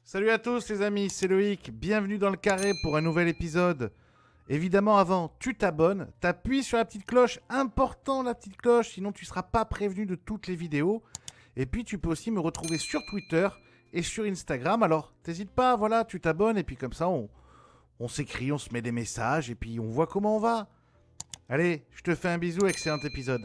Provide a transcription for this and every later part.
Salut à tous les amis, c'est Loïc, bienvenue dans le carré pour un nouvel épisode. Évidemment avant, tu t'abonnes, t'appuies sur la petite cloche, important la petite cloche, sinon tu ne seras pas prévenu de toutes les vidéos. Et puis tu peux aussi me retrouver sur Twitter et sur Instagram, alors t'hésites pas, voilà, tu t'abonnes et puis comme ça on s'écrit, on se met des messages et puis on voit comment on va. Allez, je te fais un bisou, excellent épisode.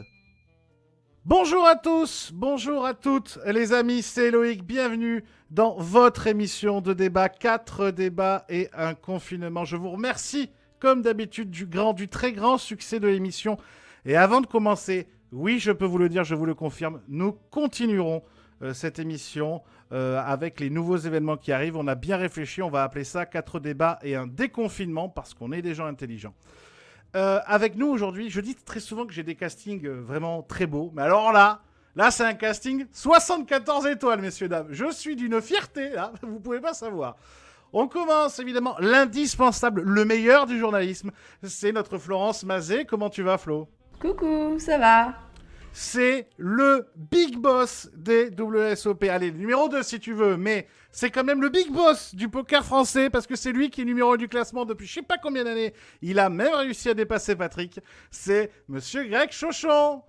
Bonjour à tous, bonjour à toutes les amis, c'est Loïc, bienvenue dans votre émission de débat, 4 débats et un confinement. Je vous remercie comme d'habitude du très grand succès de l'émission. Et avant de commencer, oui je peux vous le dire, je vous le confirme, nous continuerons cette émission avec les nouveaux événements qui arrivent. On a bien réfléchi, on va appeler ça 4 débats et un déconfinement parce qu'on est des gens intelligents. Avec nous aujourd'hui, je dis très souvent que j'ai des castings vraiment très beaux. Mais alors là c'est un casting 74 étoiles, messieurs, dames. Je suis d'une fierté, là, vous pouvez pas savoir. On commence évidemment l'indispensable, le meilleur du journalisme. C'est notre Florence Mazet. Comment tu vas, Flo ? Coucou, ça va ? C'est le big boss des WSOP. Allez, numéro 2 si tu veux, mais c'est quand même le big boss du poker français parce que c'est lui qui est numéro 1 du classement depuis je sais pas combien d'années. Il a même réussi à dépasser Patrick. C'est Monsieur Greg Chauchon.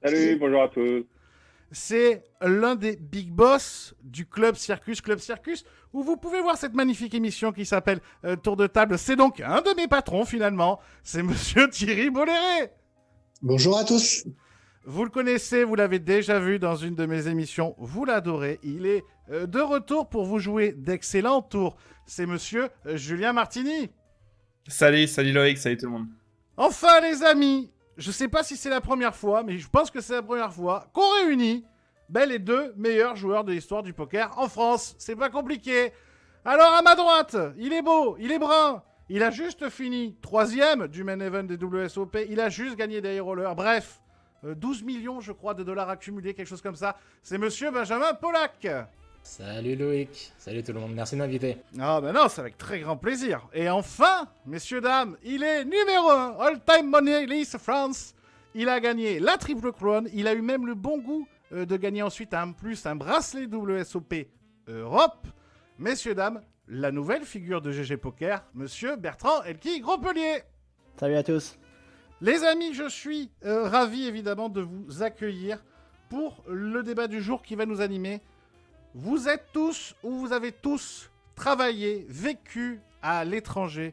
Salut, bonjour à tous. C'est l'un des big boss du Club Circus, où vous pouvez voir cette magnifique émission qui s'appelle Tour de table. C'est donc un de mes patrons finalement. C'est Monsieur Thierry Bolloré. Bonjour à tous. Vous le connaissez, vous l'avez déjà vu dans une de mes émissions, vous l'adorez. Il est de retour pour vous jouer d'excellents tours. C'est monsieur Julien Martini. Salut Loïc, salut tout le monde. Enfin les amis, je sais pas si c'est la première fois, mais je pense que c'est la première fois qu'on réunit les deux meilleurs joueurs de l'histoire du poker en France. C'est pas compliqué. Alors à ma droite, il est beau, il est brun. Il a juste fini 3e du main event des WSOP. Il a juste gagné des high rollers. Bref. 12 millions, je crois, de dollars accumulés, quelque chose comme ça. C'est monsieur Benjamin Pollack. Salut Loïc, salut tout le monde, merci de m'inviter. Ah ben non, c'est avec très grand plaisir. Et enfin, messieurs, dames, il est numéro 1, all-time money list France. Il a gagné la Triple Crown. Il a eu même le bon goût de gagner ensuite un bracelet WSOP Europe. Messieurs, dames, la nouvelle figure de GG Poker, monsieur Bertrand Elki Grospelier. Salut à tous. Les amis, je suis ravi évidemment de vous accueillir pour le débat du jour qui va nous animer. Vous êtes tous ou vous avez tous travaillé, vécu à l'étranger.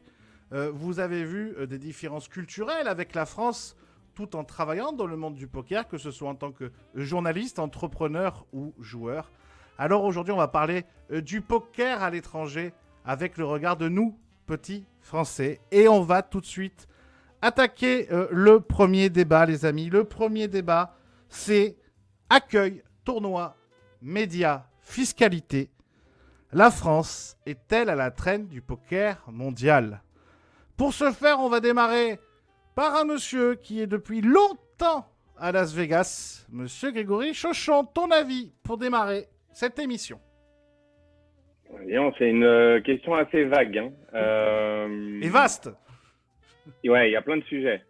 Vous avez vu des différences culturelles avec la France tout en travaillant dans le monde du poker, que ce soit en tant que journaliste, entrepreneur ou joueur. Alors aujourd'hui, on va parler du poker à l'étranger avec le regard de nous, petits Français. Et on va tout de suite attaquer le premier débat, les amis. Le premier débat, c'est accueil, tournoi, médias, fiscalité. La France est-elle à la traîne du poker mondial ? Pour ce faire, on va démarrer par un monsieur qui est depuis longtemps à Las Vegas. Monsieur Grégory Chauchon, ton avis pour démarrer cette émission ? C'est une question assez vague. Et vaste. Ouais, il y a plein de sujets.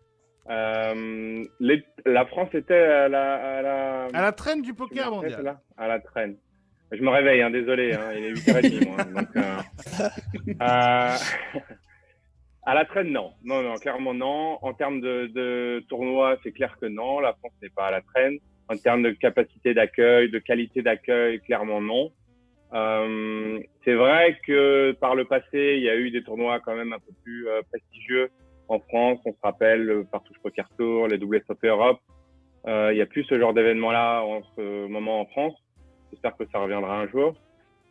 La France était à la traîne du poker mondial. À la traîne. Je me réveille, désolé, il est 8h30 moi. Donc, à la traîne, non. Non, clairement non. En termes de tournoi, c'est clair que non. La France n'est pas à la traîne. En termes de capacité d'accueil, de qualité d'accueil, clairement non. C'est vrai que par le passé, il y a eu des tournois quand même un peu plus prestigieux en France. On se rappelle le Partouche Poker Tour, les WSOP Europe. Il y a plus ce genre d'événements-là en ce moment en France. J'espère que ça reviendra un jour.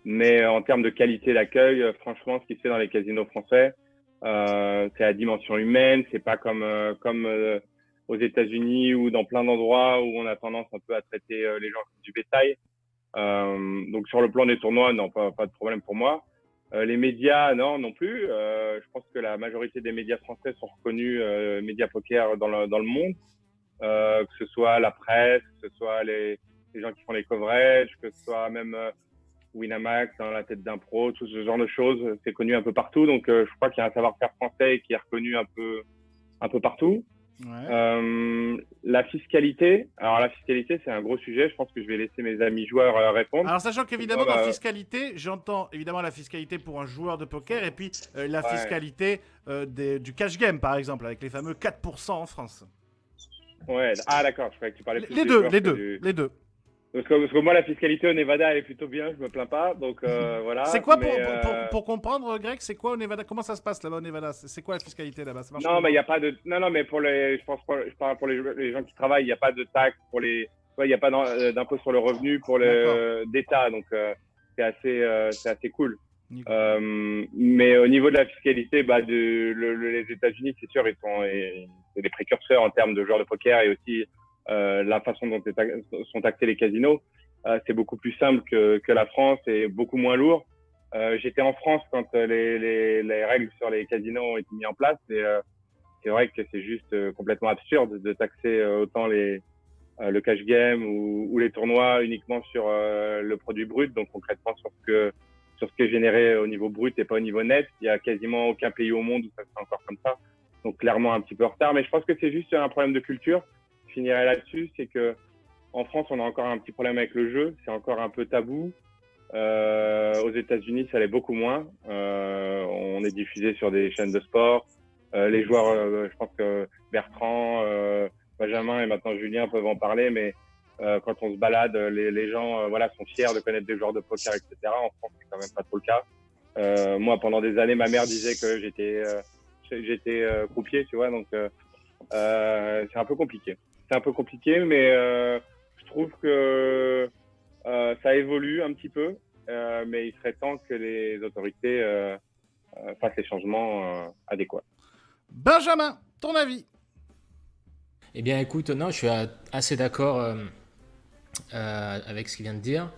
Mais en termes de qualité d'accueil, franchement, ce qui se fait dans les casinos français, c'est à dimension humaine. C'est pas comme aux États-Unis ou dans plein d'endroits où on a tendance un peu à traiter les gens comme du bétail. Donc sur le plan des tournois, non, pas de problème pour moi. Les médias, non plus. Je pense que la majorité des médias français sont reconnus médias poker dans le monde, que ce soit la presse, que ce soit les gens qui font les coverages, que ce soit même Winamax, la tête d'un pro, tout ce genre de choses, c'est connu un peu partout. Donc je crois qu'il y a un savoir-faire français qui est reconnu un peu partout. Ouais. La fiscalité. Alors, la fiscalité, c'est un gros sujet. Je pense que je vais laisser mes amis joueurs répondre. Alors, sachant qu'évidemment, Bah, dans fiscalité, j'entends évidemment la fiscalité pour un joueur de poker et puis la Ouais. fiscalité du cash game, par exemple, avec les fameux 4% en France. Ouais. Ah, d'accord. Je croyais que tu parlais plus Les des deux, joueurs les que deux, du- les deux. Parce que moi, la fiscalité au Nevada, elle est plutôt bien. Je me plains pas. Donc, voilà. C'est quoi, Mais, pour comprendre, Greg, c'est quoi au Nevada? Comment ça se passe là-bas au Nevada? C'est quoi la fiscalité là-bas? Ça marche Non, comment? mais il n'y a pas de. Non, mais pour les. Je parle pour les gens qui travaillent. Il n'y a pas de taxe pour les. Ouais, il n'y a pas d'impôt sur le revenu pour d'État. Donc, c'est assez cool. Nickel. Mais au niveau de la fiscalité, les États-Unis, c'est sûr, c'est des précurseurs en termes de joueurs de poker et aussi la façon dont sont taxés les casinos. C'est beaucoup plus simple que la France et beaucoup moins lourd. J'étais en France quand les règles sur les casinos ont été mises en place et c'est vrai que c'est juste complètement absurde de taxer autant le cash game ou les tournois uniquement sur le produit brut, donc concrètement sur ce qui est généré au niveau brut et pas au niveau net. Il y a quasiment aucun pays au monde où ça se fait encore comme ça. Donc clairement un petit peu en retard, mais je pense que c'est juste un problème de culture. Je finirai là-dessus, c'est que en France, on a encore un petit problème avec le jeu, c'est encore un peu tabou. Aux États-Unis, ça l'est beaucoup moins. On est diffusé sur des chaînes de sport. Les joueurs, je pense que Bertrand, Benjamin et maintenant Julien peuvent en parler, mais quand on se balade, les gens sont fiers de connaître des joueurs de poker, etc. En France, c'est quand même pas trop le cas. Moi, pendant des années, ma mère disait que j'étais croupier, tu vois, donc c'est un peu compliqué. C'est un peu compliqué, mais je trouve que ça évolue un petit peu, mais il serait temps que les autorités fassent les changements adéquats. Benjamin, ton avis? Eh bien, écoute, non, je suis assez d'accord avec ce qu'il vient de dire.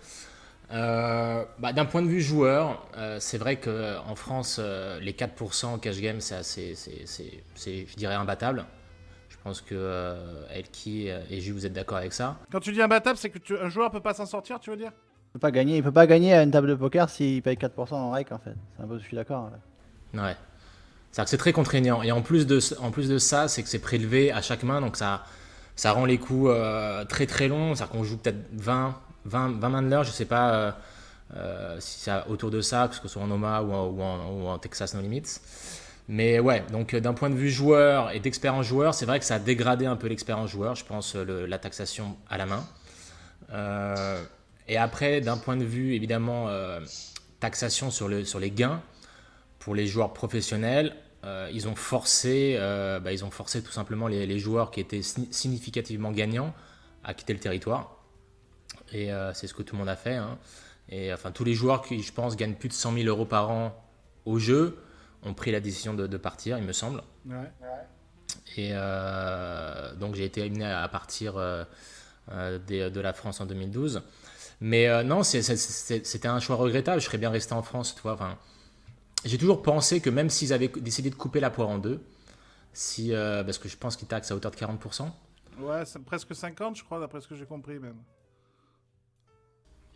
D'un point de vue joueur, c'est vrai qu'en France, les 4% cash game, c'est, je dirais, imbattable. Je pense que Elki et Jules, vous êtes d'accord avec ça. Quand tu dis imbattable, c'est que un joueur peut pas s'en sortir, tu veux dire? Il peut pas gagner à une table de poker s'il paye 4% en rake en fait. C'est un peu, je suis d'accord. Ouais. C'est-à-dire que c'est très contraignant. Et en plus de ça, c'est que c'est prélevé à chaque main, donc ça rend les coups très très longs. C'est-à-dire qu'on joue peut-être 20 mains de l'heure, je sais pas si c'est autour de ça, que ce soit en Omaha ou en Texas No Limits. Mais ouais, donc d'un point de vue joueur et d'expérience joueur, c'est vrai que ça a dégradé un peu l'expérience joueur, je pense, la taxation à la main. Et après, d'un point de vue, évidemment, taxation sur les gains, pour les joueurs professionnels, ils ont forcé tout simplement les joueurs qui étaient significativement gagnants à quitter le territoire. Et c'est ce que tout le monde a fait. Hein. Et enfin, tous les joueurs qui, je pense, gagnent plus de 100 000 € par an au jeu ont pris la décision de partir, il me semble. Ouais. Et donc, j'ai été amené à partir de la France en 2012. Mais non, c'était un choix regrettable. Je serais bien resté en France, tu vois. Enfin, j'ai toujours pensé que même s'ils avaient décidé de couper la poire en deux, parce que je pense qu'ils taxent à hauteur de 40%. Ouais, c'est presque 50, je crois, d'après ce que j'ai compris même.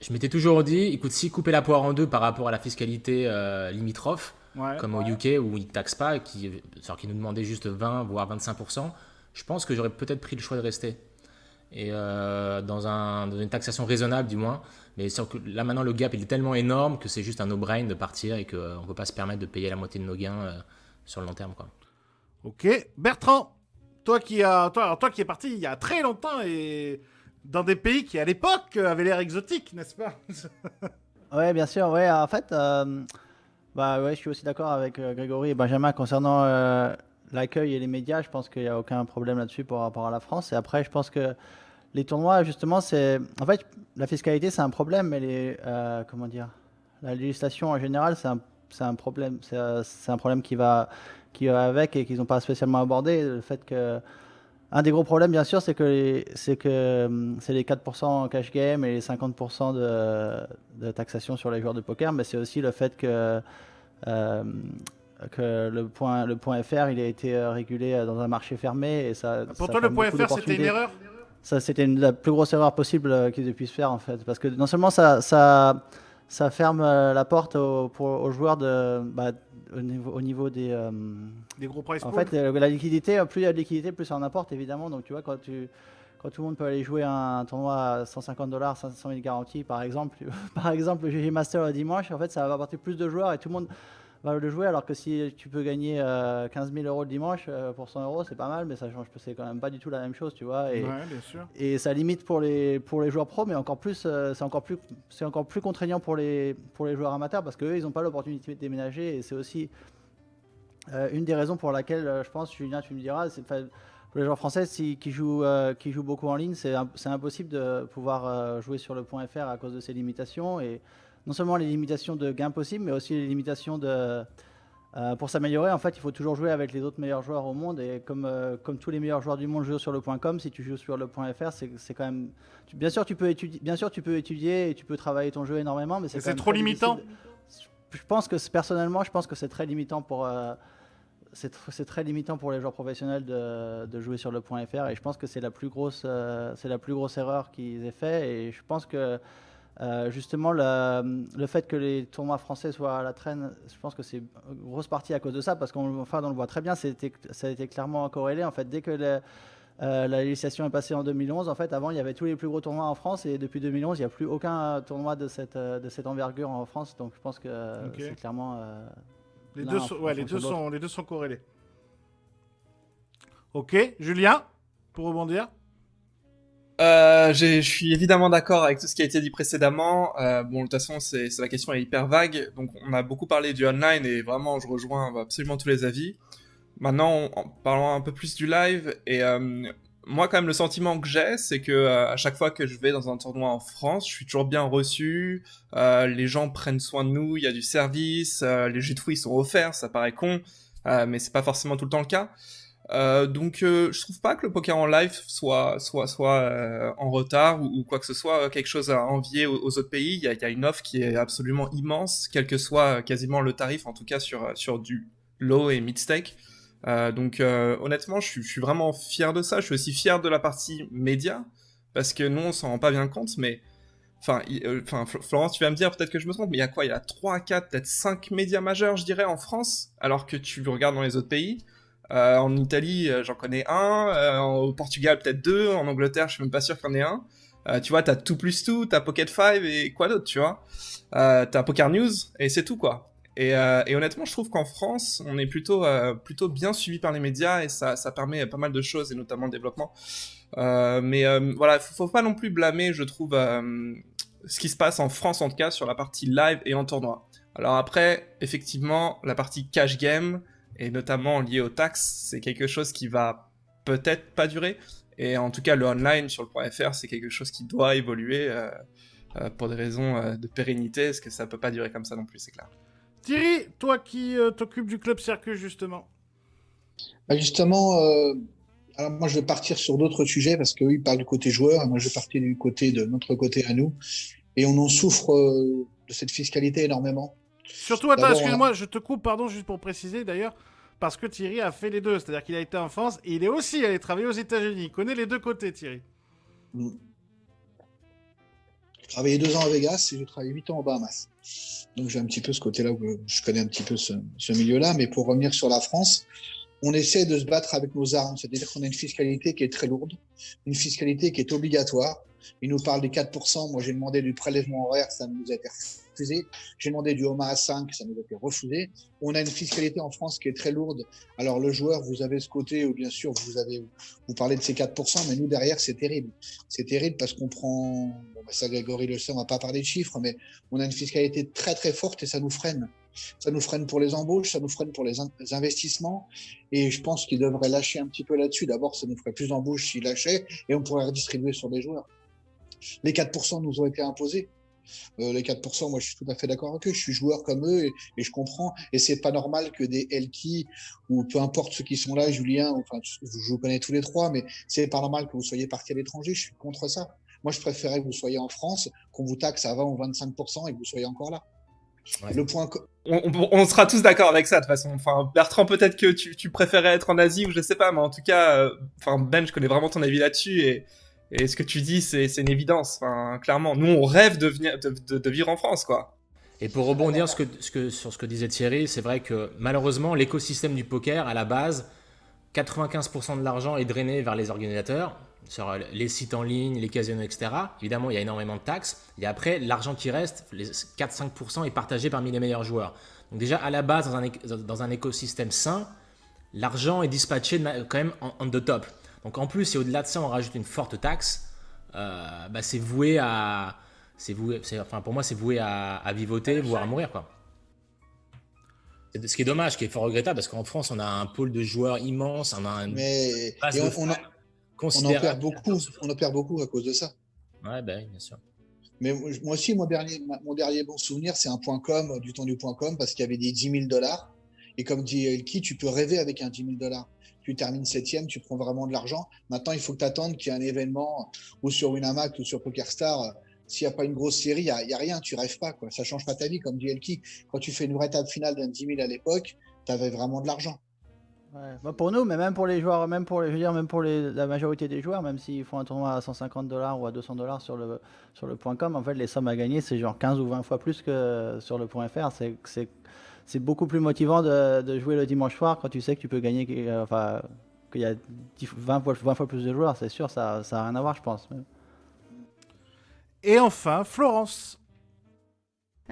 Je m'étais toujours dit, écoute, s'ils coupaient la poire en deux par rapport à la fiscalité limitrophe, comme au UK où ils ne taxent pas, qu'ils nous demandaient juste 20 voire 25%, je pense que j'aurais peut-être pris le choix de rester. Et dans une taxation raisonnable du moins. Mais là maintenant le gap il est tellement énorme que c'est juste un no-brain de partir et qu'on ne peut pas se permettre de payer la moitié de nos gains sur le long terme, quoi. Ok. Bertrand, toi qui es parti il y a très longtemps et dans des pays qui à l'époque avaient l'air exotiques, n'est-ce pas? Ouais, bien sûr. Ouais, en fait, je suis aussi d'accord avec Grégory et Benjamin concernant l'accueil et les médias. Je pense qu'il n'y a aucun problème là-dessus par rapport à la France. Et après, je pense que les tournois, justement, en fait, la fiscalité, c'est un problème, mais la législation en général, c'est un problème. C'est un problème qui va avec et qu'ils n'ont pas spécialement abordé. Le fait que un des gros problèmes, bien sûr, c'est les 4% cash game et les 50% de taxation sur les joueurs de poker, mais c'est aussi le fait que le point FR, il a été régulé dans un marché fermé et ça. Pour ça toi, fait le point beaucoup FR, c'était une d'opportunités. erreur? Ça, c'était la plus grosse erreur possible qu'ils aient pu se faire, en fait. Parce que non seulement ça ça ferme la porte aux joueurs au niveau Des gros prize en pools. fait, la liquidité, plus il y a de liquidité, plus ça en apporte, évidemment. Donc, tu vois, quand tout le monde peut aller jouer un tournoi à $150, 500 000 garanties, par exemple, le GG Master le dimanche, en fait, ça va apporter plus de joueurs et tout le monde va le jouer. Alors que si tu peux gagner 15 000 euros le dimanche pour 100 euros, c'est pas mal, mais ça change, c'est quand même pas du tout la même chose, tu vois. Ouais, bien sûr. Et ça limite pour les joueurs pros, mais encore plus, c'est encore plus contraignant pour les joueurs amateurs parce qu'eux, ils n'ont pas l'opportunité de déménager. Et c'est aussi une des raisons pour laquelle, je pense, Julien, tu me diras, c'est pour les joueurs français qui jouent beaucoup en ligne, c'est impossible de pouvoir jouer sur le .fr à cause de ces limitations. Et non seulement les limitations de gains possibles, mais aussi les limitations pour s'améliorer. En fait, il faut toujours jouer avec les autres meilleurs joueurs au monde. Et comme tous les meilleurs joueurs du monde jouent sur le .com, si tu joues sur le .fr, c'est quand même... Bien sûr, tu peux étudier et tu peux travailler ton jeu énormément, mais c'est quand C'est même trop très limitant. difficile. Personnellement, je pense que c'est très limitant pour... c'est très limitant pour les joueurs professionnels de jouer sur le .fr et je pense que c'est la plus grosse erreur qu'ils aient fait et je pense que justement le fait que les tournois français soient à la traîne, je pense que c'est une grosse partie à cause de ça parce on le voit très bien, ça a été clairement corrélé en fait dès que la législation est passée en 2011. En fait, avant, il y avait tous les plus gros tournois en France et depuis 2011, il n'y a plus aucun tournoi de cette envergure en France. Donc, je pense que c'est clairement... Les l'un deux, en sont, fonction de les deux sont corrélés. Ok, Julien, pour rebondir. Je suis évidemment d'accord avec tout ce qui a été dit précédemment. Bon, de toute façon, la question est hyper vague. Donc, on a beaucoup parlé du online et vraiment, je rejoins absolument tous les avis. Maintenant, en parlant un peu plus du live, et moi, quand même, le sentiment que j'ai, c'est que à chaque fois que je vais dans un tournoi en France, je suis toujours bien reçu. Les gens prennent soin de nous, il y a du service, les jeux de fruits sont offerts, ça paraît con, mais c'est pas forcément tout le temps le cas. Donc je trouve pas que le poker en live soit en retard ou quoi que ce soit quelque chose à envier aux autres pays. Il y a une offre qui est absolument immense, quel que soit quasiment le tarif, en tout cas sur du low et mid stake. Donc honnêtement, je suis vraiment fier de ça. Je suis aussi fier de la partie média parce que nous on s'en rend pas bien compte, mais enfin Florence, tu vas me dire peut-être que je me trompe, mais il y a quoi? Il y a 3, 4, peut-être 5 médias majeurs, je dirais, en France, alors que tu regardes dans les autres pays. En Italie, j'en connais un. Au Portugal, peut-être 2. En Angleterre, je suis même pas sûr qu'il y en ait un. Tu vois, t'as 2+2, t'as Pocket 5 et quoi d'autre, tu vois. T'as Poker News et c'est tout, quoi. Et honnêtement, je trouve qu'en France, on est plutôt bien suivi par les médias et ça permet pas mal de choses et notamment le développement. Mais voilà, faut pas non plus blâmer, je trouve, ce qui se passe en France en tout cas sur la partie live et en tournoi. Alors après, effectivement, la partie cash game et notamment lié aux taxes, c'est quelque chose qui va peut-être pas durer. Et en tout cas, le online sur le .fr, c'est quelque chose qui doit évoluer pour des raisons de pérennité, parce que ça peut pas durer comme ça non plus, c'est clair. Thierry, toi qui t'occupes du club Circus, justement. Justement, alors moi je vais partir sur d'autres sujets parce qu'eux ils parlent du côté joueur, et moi je vais partir du côté de notre côté à nous. Et on en souffre de cette fiscalité énormément. Surtout, attends, excuse-moi, je te coupe, pardon, juste pour préciser d'ailleurs, parce que Thierry a fait les deux, c'est-à-dire qu'il a été en France et il est aussi allé travailler aux États-Unis. Il connaît les deux côtés, Thierry. J'ai travaillé 2 ans à Vegas et j'ai travaillé 8 ans aux Bahamas. Donc j'ai un petit peu ce côté-là où je connais un petit peu ce milieu-là. Mais pour revenir sur la France, on essaie de se battre avec nos armes. C'est-à-dire qu'on a une fiscalité qui est très lourde, une fiscalité qui est obligatoire. Il nous parle des 4%. Moi, j'ai demandé du prélèvement horaire, ça nous a été refusé. J'ai demandé du Omaha 5, ça nous a été refusé. On a une fiscalité en France qui est très lourde. Alors, le joueur, vous avez ce côté où, bien sûr, vous parlez de ces 4%, mais nous, derrière, c'est terrible. C'est terrible parce qu'on prend, bon, ça, Grégory le sait, on va pas parler de chiffres, mais on a une fiscalité très, très forte et ça nous freine. Ça nous freine pour les embauches, ça nous freine pour les investissements. Et je pense qu'ils devraient lâcher un petit peu là-dessus. D'abord, ça nous ferait plus d'embauches s'ils lâchaient et on pourrait redistribuer sur des joueurs. Les 4% nous ont été imposés. Les 4%, moi, je suis tout à fait d'accord avec eux. Je suis joueur comme eux et je comprends. Et c'est pas normal que des LT ou peu importe ceux qui sont là, Julien, enfin, je vous connais tous les trois, mais c'est pas normal que vous soyez partis à l'étranger. Je suis contre ça. Moi, je préférais que vous soyez en France, qu'on vous taxe à 20 ou 25% et que vous soyez encore là. Ouais. Le point... On sera tous d'accord avec ça de toute façon. Enfin, Bertrand, peut-être que tu préférais être en Asie ou je sais pas, mais en tout cas, Ben, je connais vraiment ton avis là-dessus et ce que tu dis, c'est une évidence. Enfin, clairement, nous on rêve de vivre en France, quoi. Et pour rebondir sur ce que disait Thierry, c'est vrai que malheureusement, l'écosystème du poker, à la base, 95% de l'argent est drainé vers les organisateurs, sur les sites en ligne, les casinos, etc. Évidemment, il y a énormément de taxes. Et après, l'argent qui reste, les 4-5%, est partagé parmi les meilleurs joueurs. Donc déjà, à la base, dans un écosystème sain, l'argent est dispatché quand même on the top. Donc en plus, et au-delà de ça, on rajoute une forte taxe, c'est voué à... pour moi, c'est voué à vivoter, voire à mourir, quoi. Ce qui est dommage, ce qui est fort regrettable, parce qu'en France, on a un pôle de joueurs immense, on a une base de fans considérable. On en perd beaucoup à cause de ça. Ouais, bien sûr. Mais moi aussi, mon dernier bon souvenir, c'est un .com, du temps du .com, parce qu'il y avait des $10 000. Et comme dit Elki, tu peux rêver avec un $10 000. Tu termines 7e, tu prends vraiment de l'argent. Maintenant, il faut que tu attendes qu'il y ait un événement, ou sur Winamax, ou sur PokerStar. S'il n'y a pas une grosse série, il n'y a rien, tu rêves pas, quoi. Ça change pas ta vie, comme dit Elki. Quand tu fais une vraie table finale d'un 10 000 à l'époque, tu avais vraiment de l'argent. Ouais. Bah pour nous, mais même pour les joueurs, la majorité des joueurs, même s'ils font un tournoi à $150 ou à $200 sur le .com, en fait, les sommes à gagner, c'est genre 15 ou 20 fois plus que sur le .fr. C'est beaucoup plus motivant de jouer le dimanche soir quand tu sais que tu peux gagner, qu'il y a 20 fois plus de joueurs, c'est sûr, ça n'a rien à voir, je pense. Et enfin, Florence.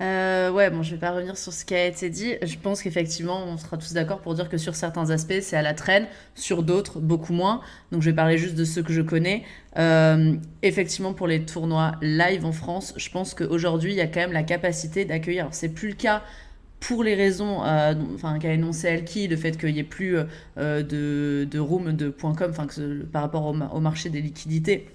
Je vais pas revenir sur ce qui a été dit. Je pense qu'effectivement, on sera tous d'accord pour dire que sur certains aspects, c'est à la traîne, sur d'autres, beaucoup moins. Donc, je vais parler juste de ceux que je connais. Effectivement, pour les tournois live en France, je pense qu'aujourd'hui, il y a quand même la capacité d'accueillir. Alors, c'est plus le cas pour les raisons qu'a énoncé Elki, le fait qu'il n'y ait plus de room de .com, par rapport au marché des liquidités.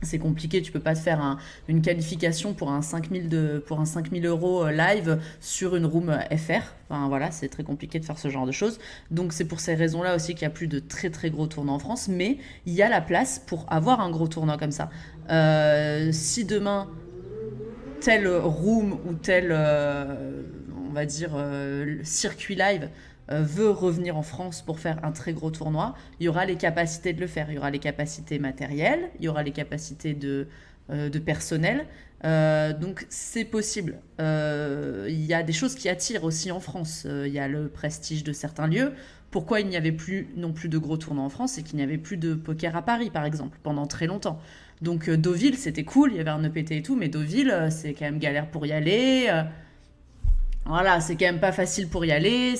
C'est compliqué, tu peux pas te faire une qualification pour un 5000 € live sur une room FR. Enfin voilà, c'est très compliqué de faire ce genre de choses. Donc c'est pour ces raisons-là aussi qu'il y a plus de très très gros tournois en France, mais il y a la place pour avoir un gros tournoi comme ça. Si demain tel room ou tel circuit live veut revenir en France pour faire un très gros tournoi, il y aura les capacités de le faire. Il y aura les capacités matérielles, il y aura les capacités de personnel. Donc c'est possible. Il y a des choses qui attirent aussi en France. Il y a le prestige de certains lieux. Pourquoi il n'y avait plus non plus de gros tournois en France? C'est qu'il n'y avait plus de poker à Paris, par exemple, pendant très longtemps. Donc Deauville, c'était cool, il y avait un EPT et tout, mais Deauville, c'est quand même galère pour y aller. Voilà, c'est quand même pas facile pour y aller,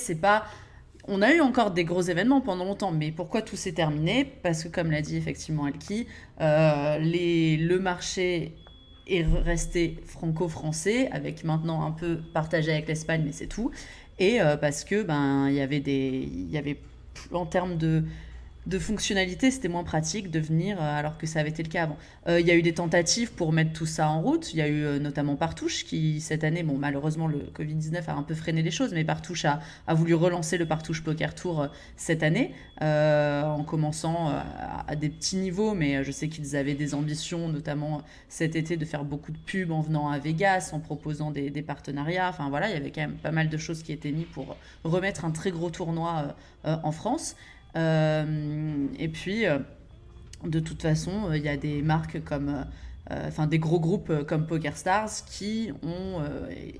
On a eu encore des gros événements pendant longtemps, mais pourquoi tout s'est terminé? Parce que, comme l'a dit effectivement Elki, le marché est resté franco-français, avec maintenant un peu partagé avec l'Espagne, mais c'est tout. Et parce que il y avait en termes de fonctionnalité, c'était moins pratique de venir alors que ça avait été le cas avant. Il y a eu des tentatives pour mettre tout ça en route. Il y a eu notamment Partouche qui, cette année, malheureusement, le Covid-19 a un peu freiné les choses, mais Partouche a voulu relancer le Partouche Poker Tour cette année, en commençant à des petits niveaux, mais je sais qu'ils avaient des ambitions, notamment cet été, de faire beaucoup de pubs en venant à Vegas, en proposant des partenariats. Enfin voilà, il y avait quand même pas mal de choses qui étaient mises pour remettre un très gros tournoi en France. Et puis, de toute façon, il y a des marques comme, des gros groupes comme PokerStars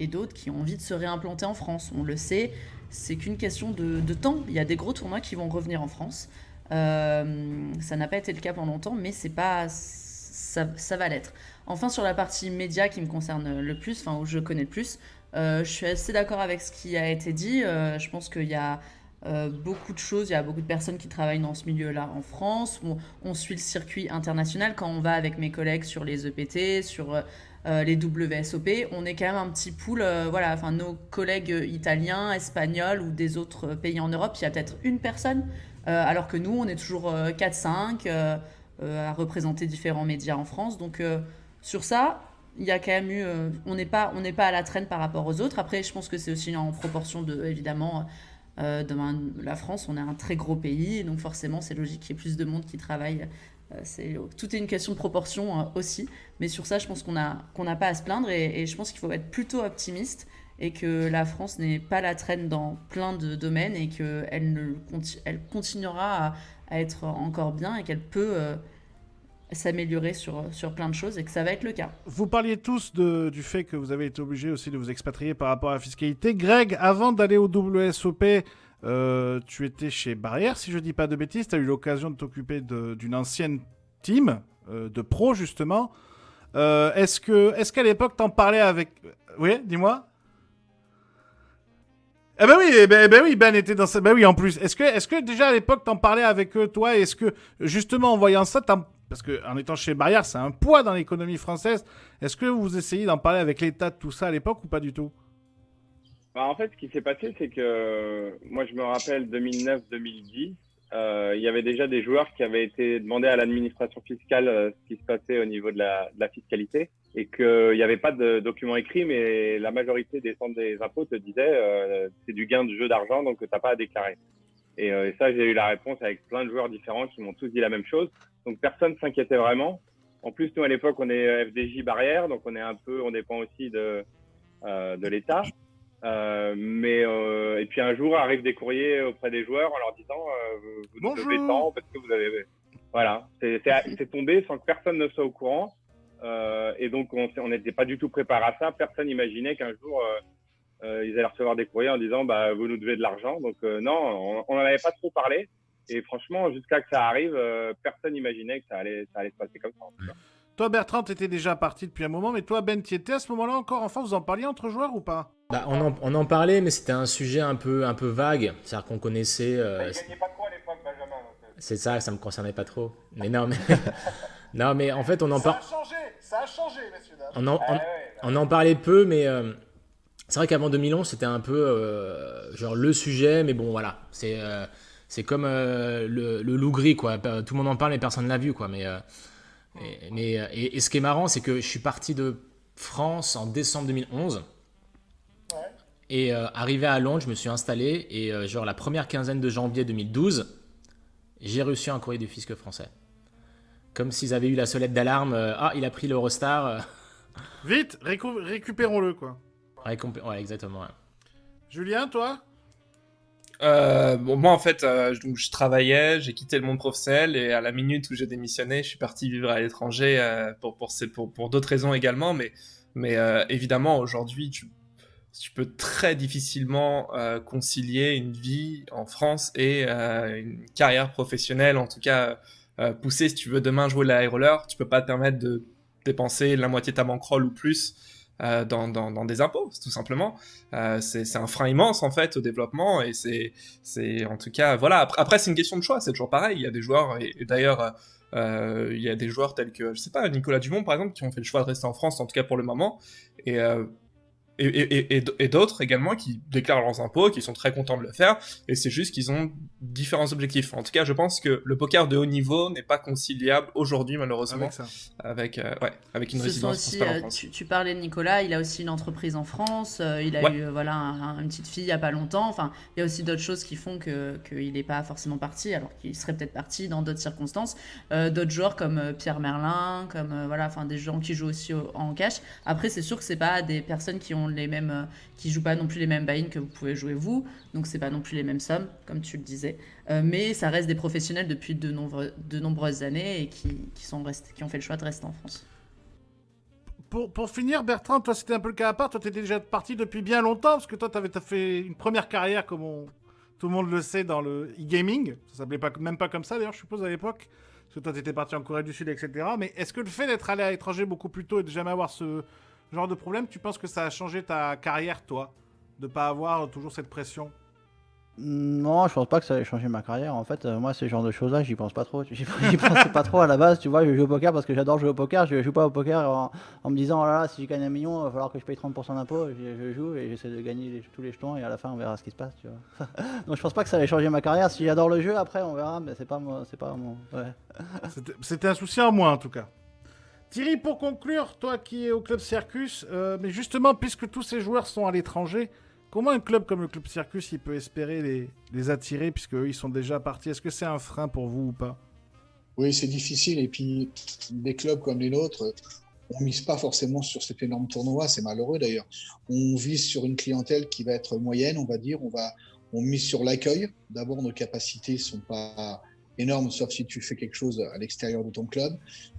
et d'autres qui ont envie de se réimplanter en France. On le sait, c'est qu'une question de temps. Il y a des gros tournois qui vont revenir en France. Ça n'a pas été le cas pendant longtemps, mais ça va l'être. Enfin, sur la partie média qui me concerne le plus, où je connais le plus, je suis assez d'accord avec ce qui a été dit. Je pense qu'il y a beaucoup de choses, il y a beaucoup de personnes qui travaillent dans ce milieu-là en France. On suit le circuit international quand on va avec mes collègues sur les EPT, sur les WSOP. On est quand même un petit pool, nos collègues italiens, espagnols ou des autres pays en Europe, il y a peut-être une personne, alors que nous, on est toujours 4-5 à représenter différents médias en France. Donc sur ça, il y a quand même eu, on n'est pas à la traîne par rapport aux autres. Après, je pense que c'est aussi en proportion évidemment. Dans la France, on est un très gros pays, donc forcément, c'est logique qu'il y ait plus de monde qui travaille. Tout est une question de proportion aussi. Mais sur ça, je pense qu'on n'a pas à se plaindre et je pense qu'il faut être plutôt optimiste et que la France n'est pas la traîne dans plein de domaines et qu'elle continuera à être encore bien et qu'elle peut s'améliorer sur plein de choses et que ça va être le cas. Vous parliez tous du fait que vous avez été obligé aussi de vous expatrier par rapport à la fiscalité. Greg, avant d'aller au WSOP, tu étais chez Barrière, si je dis pas de bêtises. Tu as eu l'occasion de t'occuper d'une ancienne team de pros, justement. Est-ce qu'à l'époque, t'en parlais avec... Oui, dis-moi. Eh ben oui, Ben était dans ça. Ben oui, en plus. Est-ce que déjà à l'époque, t'en parlais avec eux, toi? Est-ce que, justement, en voyant ça, parce qu'en étant chez Barrière, c'est un poids dans l'économie française. Est-ce que vous essayez d'en parler avec l'État de tout ça à l'époque ou pas du tout? Bah, en fait, ce qui s'est passé, c'est que moi, je me rappelle 2009-2010, il y avait déjà des joueurs qui avaient été demandés à l'administration fiscale ce qui se passait au niveau de la fiscalité et qu'il n'y avait pas de document écrit, mais la majorité des centres des impôts te disaient c'est du gain de jeu d'argent, donc tu n'as pas à déclarer. Et ça, j'ai eu la réponse avec plein de joueurs différents qui m'ont tous dit la même chose. Donc, personne ne s'inquiétait vraiment. En plus, nous, à l'époque, on est FDJ Barrière, donc on dépend aussi de l'État. Et puis un jour arrivent des courriers auprès des joueurs en leur disant vous nous devez tant parce que vous avez voilà, c'est tombé sans que personne ne soit au courant et donc on n'était pas du tout préparé à ça. Personne n'imaginait qu'un jour ils allaient recevoir des courriers en disant bah vous nous devez de l'argent. Donc non, on n'en avait pas trop parlé et franchement jusqu'à que ça arrive personne n'imaginait que ça allait se passer comme ça en tout cas. Toi, Bertrand, t'étais déjà parti depuis un moment, mais toi, Ben, t'y étais à ce moment-là encore? Enfin, vous en parliez entre joueurs ou pas? Bah, on en parlait, mais c'était un sujet un peu vague. C'est-à-dire qu'on connaissait. Il gagnait pas trop à l'époque, Benjamin. C'est ça me concernait pas trop. Mais non, mais non, mais en fait, on en parle. Ça a changé, messieurs dames. On en parlait peu, mais c'est vrai qu'avant 2011, c'était un peu genre le sujet, mais bon, voilà, c'est comme le loup gris, quoi. Tout le monde en parle, mais personne l'a vu, quoi. Et ce qui est marrant, c'est que je suis parti de France en décembre 2011. Ouais. Et arrivé à Londres, je me suis installé. Et genre la première quinzaine de janvier 2012, j'ai reçu un courrier du fisc français. Comme s'ils avaient eu la sonnette d'alarme. Il a pris l'Eurostar. Vite, récupérons-le, quoi. Ouais, exactement. Ouais. Julien, toi? Moi en fait donc je travaillais, j'ai quitté le monde professionnel et à la minute où j'ai démissionné, je suis parti vivre à l'étranger pour d'autres raisons également, mais évidemment aujourd'hui tu peux très difficilement concilier une vie en France et une carrière professionnelle, en tout cas poussée. Si tu veux demain jouer la high roller, tu peux pas te permettre de dépenser la moitié de ta bankroll ou plus dans des impôts, tout simplement. C'est un frein immense en fait au développement et c'est en tout cas voilà. Après c'est une question de choix, c'est toujours pareil. Il y a des joueurs et d'ailleurs il y a des joueurs tels que je sais pas Nicolas Dumont par exemple qui ont fait le choix de rester en France en tout cas pour le moment et d'autres également qui déclarent leurs impôts, qui sont très contents de le faire, et c'est juste qu'ils ont différents objectifs. En tout cas, je pense que le poker de haut niveau n'est pas conciliable aujourd'hui, malheureusement, avec une résidence principale en France. Tu parlais de Nicolas, il a aussi une entreprise en France, il a eu une petite fille il n'y a pas longtemps, enfin, il y a aussi d'autres choses qui font qu'il n'est pas forcément parti, alors qu'il serait peut-être parti dans d'autres circonstances. D'autres joueurs comme Pierre Merlin, comme des gens qui jouent aussi en cash. Après, c'est sûr que c'est pas des personnes qui ont qui jouent pas non plus les mêmes buy-in que vous pouvez jouer vous, donc c'est pas non plus les mêmes sommes comme tu le disais, mais ça reste des professionnels depuis de nombreuses années et qui ont fait le choix de rester en France. Pour finir, Bertrand, toi c'était un peu le cas à part, toi t'étais déjà parti depuis bien longtemps, parce que toi t'as fait une première carrière comme tout le monde le sait dans le e-gaming, ça s'appelait même pas comme ça d'ailleurs je suppose à l'époque, parce que toi t'étais parti en Corée du Sud, etc. Mais est-ce que le fait d'être allé à l'étranger beaucoup plus tôt et de jamais avoir ce genre de problème, tu penses que ça a changé ta carrière, toi? De pas avoir toujours cette pression? Non, je pense pas que ça ait changé ma carrière. En fait, moi, ce genre de choses-là, j'y pense pas trop. J'y pensais pas trop à la base. Tu vois, je joue au poker parce que j'adore jouer au poker. Je joue pas au poker en me disant, oh là là, si je gagne 1 million, il va falloir que je paye 30% d'impôts. Je joue et j'essaie de gagner tous les jetons et à la fin, on verra ce qui se passe. Tu vois. Donc, je pense pas que ça ait changé ma carrière. Si j'adore le jeu, après, on verra, mais c'est pas mon. Ouais. C'était un souci en moins, en tout cas. Thierry, pour conclure, toi qui es au Club Circus, mais justement, puisque tous ces joueurs sont à l'étranger, comment un club comme le Club Circus il peut espérer les attirer, puisqu'eux, ils sont déjà partis? Est-ce que c'est un frein pour vous ou pas? Oui, c'est difficile. Et puis, des clubs comme les nôtres, on mise pas forcément sur cet énorme tournoi. C'est malheureux d'ailleurs. On vise sur une clientèle qui va être moyenne, on va dire. On mise sur l'accueil. D'abord, nos capacités sont pas énorme, sauf si tu fais quelque chose à l'extérieur de ton club.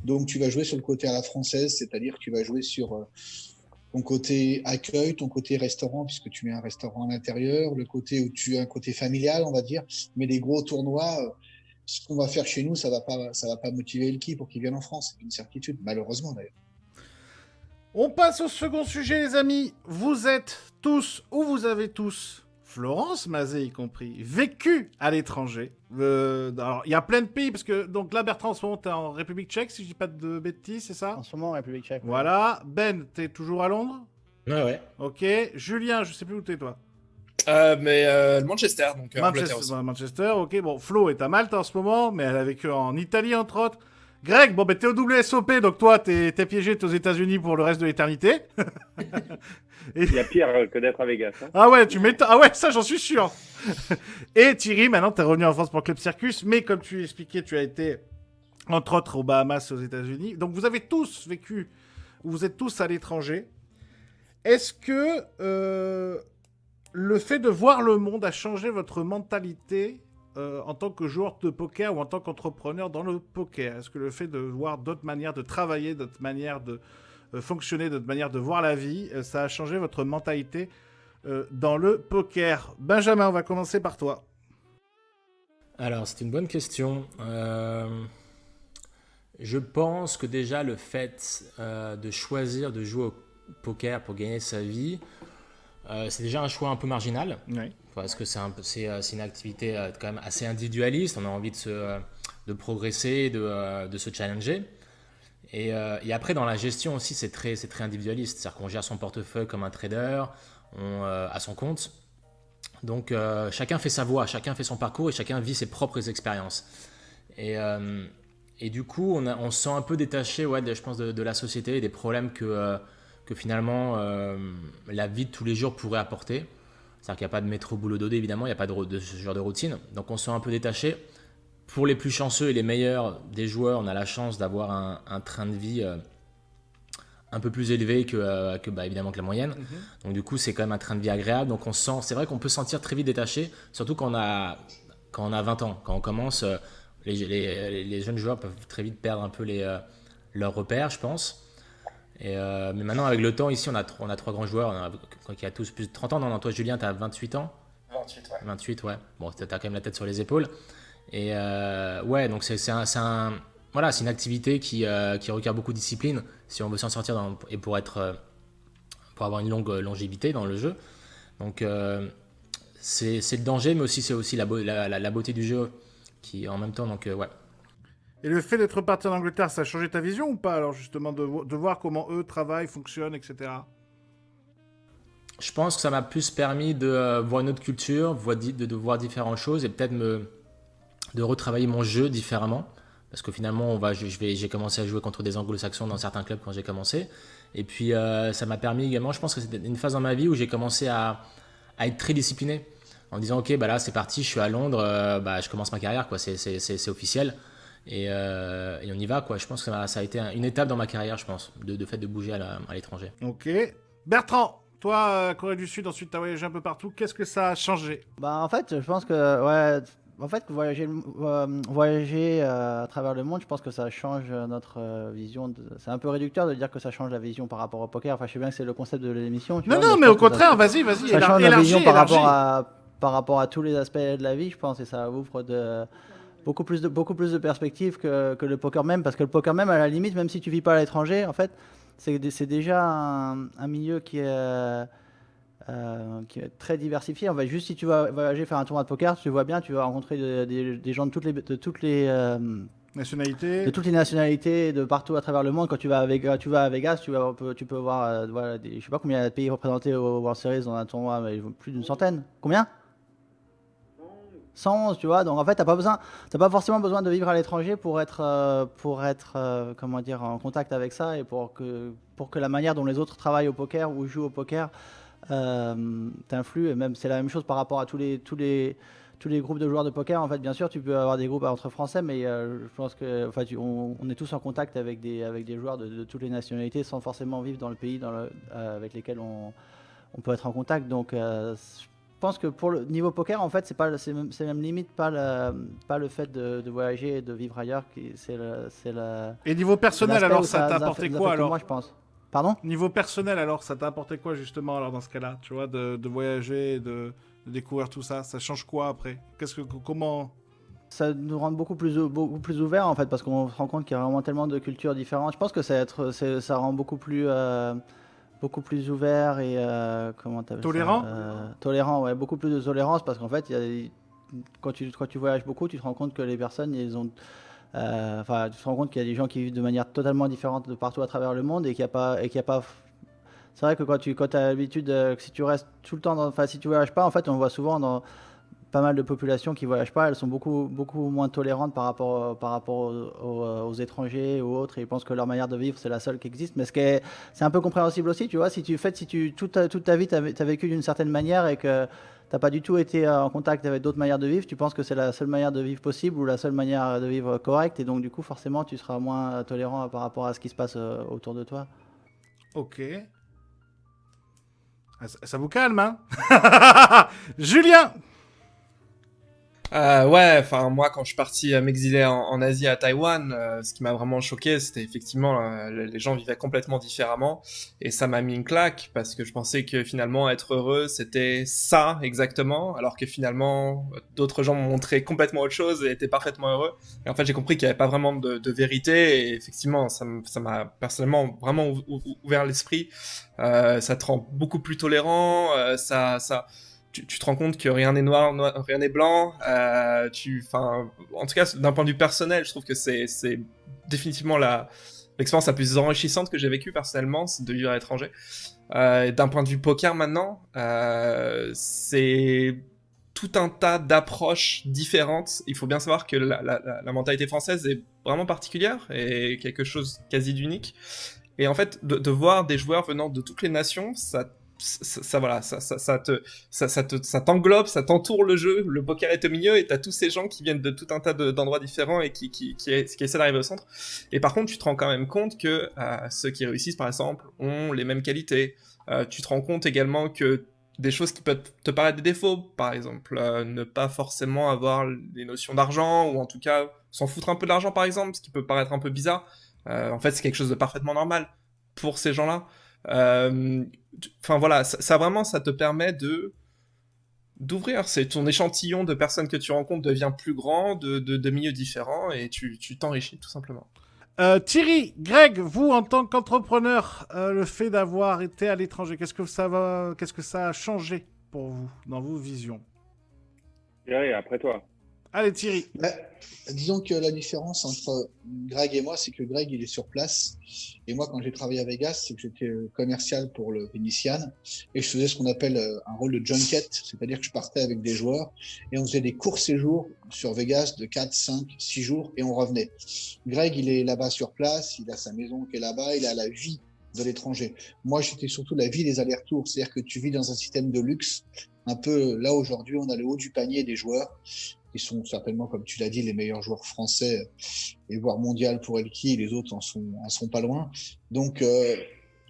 Donc, tu vas jouer sur le côté à la française, c'est-à-dire que tu vas jouer sur ton côté accueil, ton côté restaurant, puisque tu mets un restaurant à l'intérieur, le côté où tu as un côté familial, on va dire. Mais les gros tournois, ce qu'on va faire chez nous, ça va pas motiver le qui pour qu'il vienne en France. C'est une certitude, malheureusement d'ailleurs. On passe au second sujet, les amis. Vous êtes tous, ou vous avez tous, Florence Mazet y compris, vécu à l'étranger. Alors, il y a plein de pays, parce que, donc là, Bertrand, en ce moment, t'es en République tchèque, si je dis pas de bêtises, c'est ça? En ce moment, République tchèque. Voilà. Ben, t'es toujours à Londres? Ouais. Ok. Julien, je sais plus où t'es, toi. Manchester, donc Angleterre aussi. Manchester, ok. Bon, Flo est à Malte en ce moment, mais elle a vécu en Italie, entre autres. Greg, bon, ben t'es au WSOP, donc toi, t'es piégé, t'es aux États-Unis pour le reste de l'éternité. Il y a pire que d'être à Vegas. Hein. Ah ouais, ah ouais, ça, j'en suis sûr. Et Thierry, maintenant, t'es revenu en France pour Club Circus, mais comme tu expliquais, tu as été, entre autres, aux Bahamas, aux États-Unis. Donc, vous avez tous vécu, vous êtes tous à l'étranger. Est-ce que le fait de voir le monde a changé votre mentalité en tant que joueur de poker ou en tant qu'entrepreneur dans le poker? Est-ce que le fait de voir d'autres manières de travailler, d'autres manières de fonctionner, d'autres manières de voir la vie, ça a changé votre mentalité dans le poker? Benjamin, on va commencer par toi. Alors, c'est une bonne question. Je pense que déjà, le fait de choisir de jouer au poker pour gagner sa vie, c'est déjà un choix un peu marginal. Oui. Parce que c'est une activité quand même assez individualiste. On a envie de progresser, de se challenger. Et après, dans la gestion aussi, c'est très individualiste. C'est-à-dire qu'on gère son portefeuille comme un trader, à son compte. Donc, chacun fait sa voie, chacun fait son parcours et chacun vit ses propres expériences. Et du coup, on se sent un peu détaché, je pense, de la société et des problèmes que finalement la vie de tous les jours pourrait apporter. C'est-à-dire qu'il n'y a pas de métro boulot dodo, évidemment, il n'y a pas de ce genre de routine. Donc on se sent un peu détaché. Pour les plus chanceux et les meilleurs des joueurs, on a la chance d'avoir un train de vie un peu plus élevé évidemment que la moyenne. Mm-hmm. Donc du coup, c'est quand même un train de vie agréable. Donc c'est vrai qu'on peut se sentir très vite détaché, surtout quand on a 20 ans. Quand on commence, les jeunes joueurs peuvent très vite perdre un peu leurs repères, je pense. Mais maintenant, avec le temps, ici, on a trois grands joueurs qui a tous plus de 30 ans. Non, toi, Julien, tu as 28 ans. 28, ouais. Bon, tu as quand même la tête sur les épaules. Et donc c'est une activité qui requiert beaucoup de discipline si on veut s'en sortir et pour avoir une longue longévité dans le jeu. Donc, c'est le danger, mais aussi c'est aussi la beauté du jeu qui en même temps, donc ouais. Et le fait d'être parti en Angleterre, ça a changé ta vision ou pas? Alors justement, de voir comment eux travaillent, fonctionnent, etc. Je pense que ça m'a plus permis de voir une autre culture, de voir différentes choses et peut-être de retravailler mon jeu différemment. Parce que finalement, j'ai commencé à jouer contre des anglo-saxons dans certains clubs quand j'ai commencé. Et puis, ça m'a permis également, je pense que c'était une phase dans ma vie où j'ai commencé à être très discipliné. En disant, ok, là c'est parti, je suis à Londres, je commence ma carrière, quoi. C'est officiel. Et on y va, quoi. Je pense que ça a été une étape dans ma carrière, je pense, de fait de bouger à l'étranger. Ok. Bertrand, toi, Corée du Sud, ensuite tu as voyagé un peu partout. Qu'est-ce que ça a changé? En fait, je pense que voyager à travers le monde, je pense que ça change notre vision. C'est un peu réducteur de dire que ça change la vision par rapport au poker. Enfin, je sais bien que c'est le concept de l'émission. Non, mais au contraire, vas-y. Ça change la vision par rapport à tous les aspects de la vie, je pense, et ça ouvre beaucoup plus de perspectives que le poker même, parce que le poker même, à la limite, même si tu vis pas à l'étranger, en fait, c'est déjà un milieu qui est très diversifié. En fait, juste si tu vas voyager faire un tournoi de poker, tu vois bien, tu vas rencontrer des gens de toutes les nationalités, de partout à travers le monde. Quand tu vas à Vegas, tu peux voir, je sais pas combien de pays représentés au World Series dans un tournoi, mais plus d'une centaine. Combien? 111, tu vois. Donc en fait, t'as pas forcément besoin de vivre à l'étranger pour être en contact avec ça et pour que la manière dont les autres travaillent au poker ou jouent au poker t'influe. Et même c'est la même chose par rapport à tous les groupes de joueurs de poker. En fait, bien sûr, tu peux avoir des groupes entre français, mais je pense que on est tous en contact avec des joueurs de toutes les nationalités sans forcément vivre dans le pays avec lesquels on peut être en contact. Donc pense que pour le niveau poker, en fait, c'est même limite pas le fait de voyager et de vivre ailleurs Et niveau personnel, l'aspect alors, où ça t'a nous apporté affecte quoi, alors? moi, je pense. Pardon? Niveau personnel, alors, ça t'a apporté quoi, justement, alors, dans ce cas-là? Tu vois, de voyager, et de découvrir tout ça. Ça change quoi, après? Comment... Ça nous rend beaucoup plus ouverts, en fait, parce qu'on se rend compte qu'il y a vraiment tellement de cultures différentes. Je pense que ça rend beaucoup plus ouvert et comment t'appelles Tolérant? ça, tolérant, ouais, beaucoup plus de tolérance, parce qu'en fait, quand tu voyages beaucoup, tu te rends compte que les personnes, ils ont, enfin, tu te rends compte qu'il y a des gens qui vivent de manière totalement différente de partout à travers le monde et qu'il y a pas. C'est vrai que quand as l'habitude, que si tu restes tout le temps, enfin, si tu voyages pas, en fait, on voit souvent dans pas mal de populations qui voyagent pas, elles sont beaucoup moins tolérantes par rapport aux étrangers ou autres, et ils pensent que leur manière de vivre c'est la seule qui existe. Mais c'est un peu compréhensible aussi, tu vois, si toute ta vie t'as vécu d'une certaine manière et que t'as pas du tout été en contact avec d'autres manières de vivre, tu penses que c'est la seule manière de vivre possible ou la seule manière de vivre correcte, et donc du coup forcément tu seras moins tolérant par rapport à ce qui se passe autour de toi. Ok. Ça vous calme, hein? Julien! Ouais, enfin moi quand je suis parti m'exiler en Asie à Taïwan, ce qui m'a vraiment choqué, c'était effectivement les gens vivaient complètement différemment et ça m'a mis une claque parce que je pensais que finalement être heureux c'était ça exactement, alors que finalement d'autres gens m'ont montré complètement autre chose et étaient parfaitement heureux. Et en fait j'ai compris qu'il n'y avait pas vraiment de vérité et effectivement ça m'a personnellement vraiment ouvert l'esprit. Ça te rend beaucoup plus tolérant, tu te rends compte que rien n'est noir, rien n'est blanc. En tout cas, d'un point de vue personnel, je trouve que c'est définitivement l'expérience la plus enrichissante que j'ai vécue personnellement, c'est de vivre à l'étranger. D'un point de vue poker maintenant, c'est tout un tas d'approches différentes. Il faut bien savoir que la mentalité française est vraiment particulière et quelque chose quasi d'unique. Et en fait, de voir des joueurs venant de toutes les nations, ça t'englobe, ça t'entoure le jeu, le poker est au milieu et t'as tous ces gens qui viennent de tout un tas d'endroits différents et qui essaient d'arriver au centre. Et par contre, tu te rends quand même compte que ceux qui réussissent, par exemple, ont les mêmes qualités. Tu te rends compte également que des choses qui peuvent te paraître des défauts, par exemple, ne pas forcément avoir les notions d'argent, ou en tout cas s'en foutre un peu de l'argent, par exemple, ce qui peut paraître un peu bizarre. En fait, c'est quelque chose de parfaitement normal pour ces gens-là. Enfin voilà, ça vraiment, ça te permet d'ouvrir. C'est ton échantillon de personnes que tu rencontres devient plus grand, de milieux différents, et tu t'enrichis tout simplement. Thierry, Greg, vous en tant qu'entrepreneur, le fait d'avoir été à l'étranger, qu'est-ce que ça a changé pour vous dans vos visions? Et après toi. Allez Thierry. Disons que la différence entre Greg et moi, c'est que Greg, il est sur place. Et moi, quand j'ai travaillé à Vegas, c'est que j'étais commercial pour le Venetian. Et je faisais ce qu'on appelle un rôle de junket. C'est-à-dire que je partais avec des joueurs et on faisait des courts séjours sur Vegas de 4, 5, 6 jours et on revenait. Greg, il est là-bas sur place. Il a sa maison qui est là-bas. Il a la vie de l'étranger. Moi, j'étais surtout la vie des allers-retours. C'est-à-dire que tu vis dans un système de luxe. Un peu là, aujourd'hui, on a le haut du panier des joueurs qui sont certainement, comme tu l'as dit, les meilleurs joueurs français et voire mondial pour Elki, les autres en sont pas loin. Donc,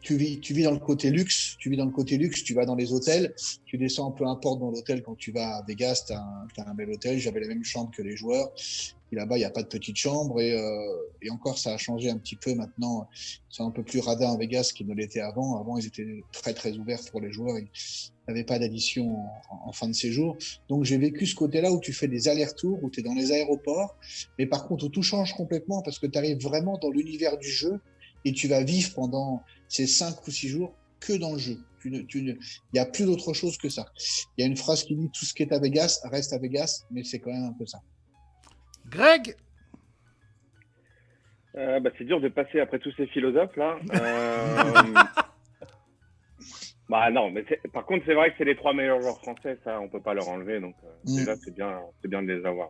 tu vis dans le côté luxe, tu vas dans les hôtels, tu descends peu importe dans l'hôtel quand tu vas à Vegas, t'as un bel hôtel, j'avais la même chambre que les joueurs. Et là-bas, il n'y a pas de petite chambre et encore, ça a changé un petit peu maintenant. C'est un peu plus radin à Vegas qu'il ne l'était avant. Avant, ils étaient très, très ouverts pour les joueurs. Ils n'avaient pas d'addition en fin de séjour. Donc, j'ai vécu ce côté-là où tu fais des allers-retours, où tu es dans les aéroports. Mais par contre, où tout change complètement parce que tu arrives vraiment dans l'univers du jeu et tu vas vivre pendant ces 5 ou 6 jours que dans le jeu. Il n'y a plus d'autre chose que ça. Il y a une phrase qui dit « Tout ce qui est à Vegas reste à Vegas », mais c'est quand même un peu ça. Greg, c'est dur de passer après tous ces philosophes là. Non, mais par contre c'est vrai que c'est les 3 meilleurs joueurs français, ça on peut pas leur enlever, donc déjà c'est bien de les avoir.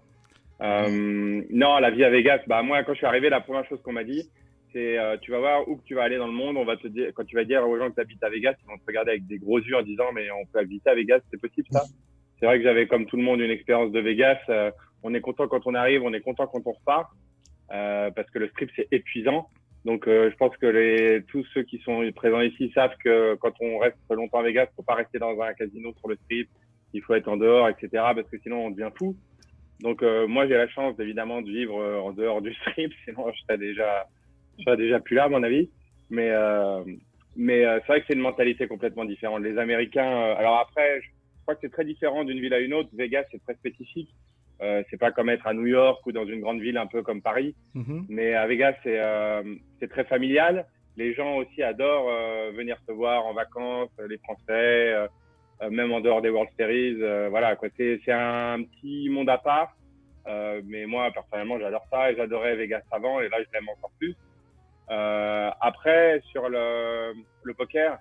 Non, la vie à Vegas, moi quand je suis arrivé, la première chose qu'on m'a dit, c'est tu vas voir où que tu vas aller dans le monde, on va te dire, quand tu vas dire aux gens que tu habites à Vegas, ils vont te regarder avec des gros yeux en disant mais on peut habiter à Vegas, c'est possible ça? C'est vrai que j'avais comme tout le monde une expérience de Vegas. On est content quand on arrive, on est content quand on repart, parce que le strip c'est épuisant. Donc je pense que tous ceux qui sont présents ici savent que quand on reste longtemps à Vegas, faut pas rester dans un casino sur le strip. il faut être en dehors, etc. Parce que sinon, on devient fou. Donc, moi, j'ai la chance, évidemment, de vivre en dehors du strip. Sinon, je serais déjà plus là, à mon avis. Mais c'est vrai que c'est une mentalité complètement différente. Les Américains, alors après, je crois que c'est très différent d'une ville à une autre. Vegas, c'est très spécifique. C'est pas comme être à New York ou dans une grande ville un peu comme Paris. Mais à Vegas, c'est très familial. Les gens aussi adorent venir te voir en vacances, les Français, même en dehors des World Series. Voilà, quoi. C'est un petit monde à part. Mais moi, personnellement, j'adore ça et j'adorais Vegas avant et là, je l'aime encore plus. Après, sur le poker.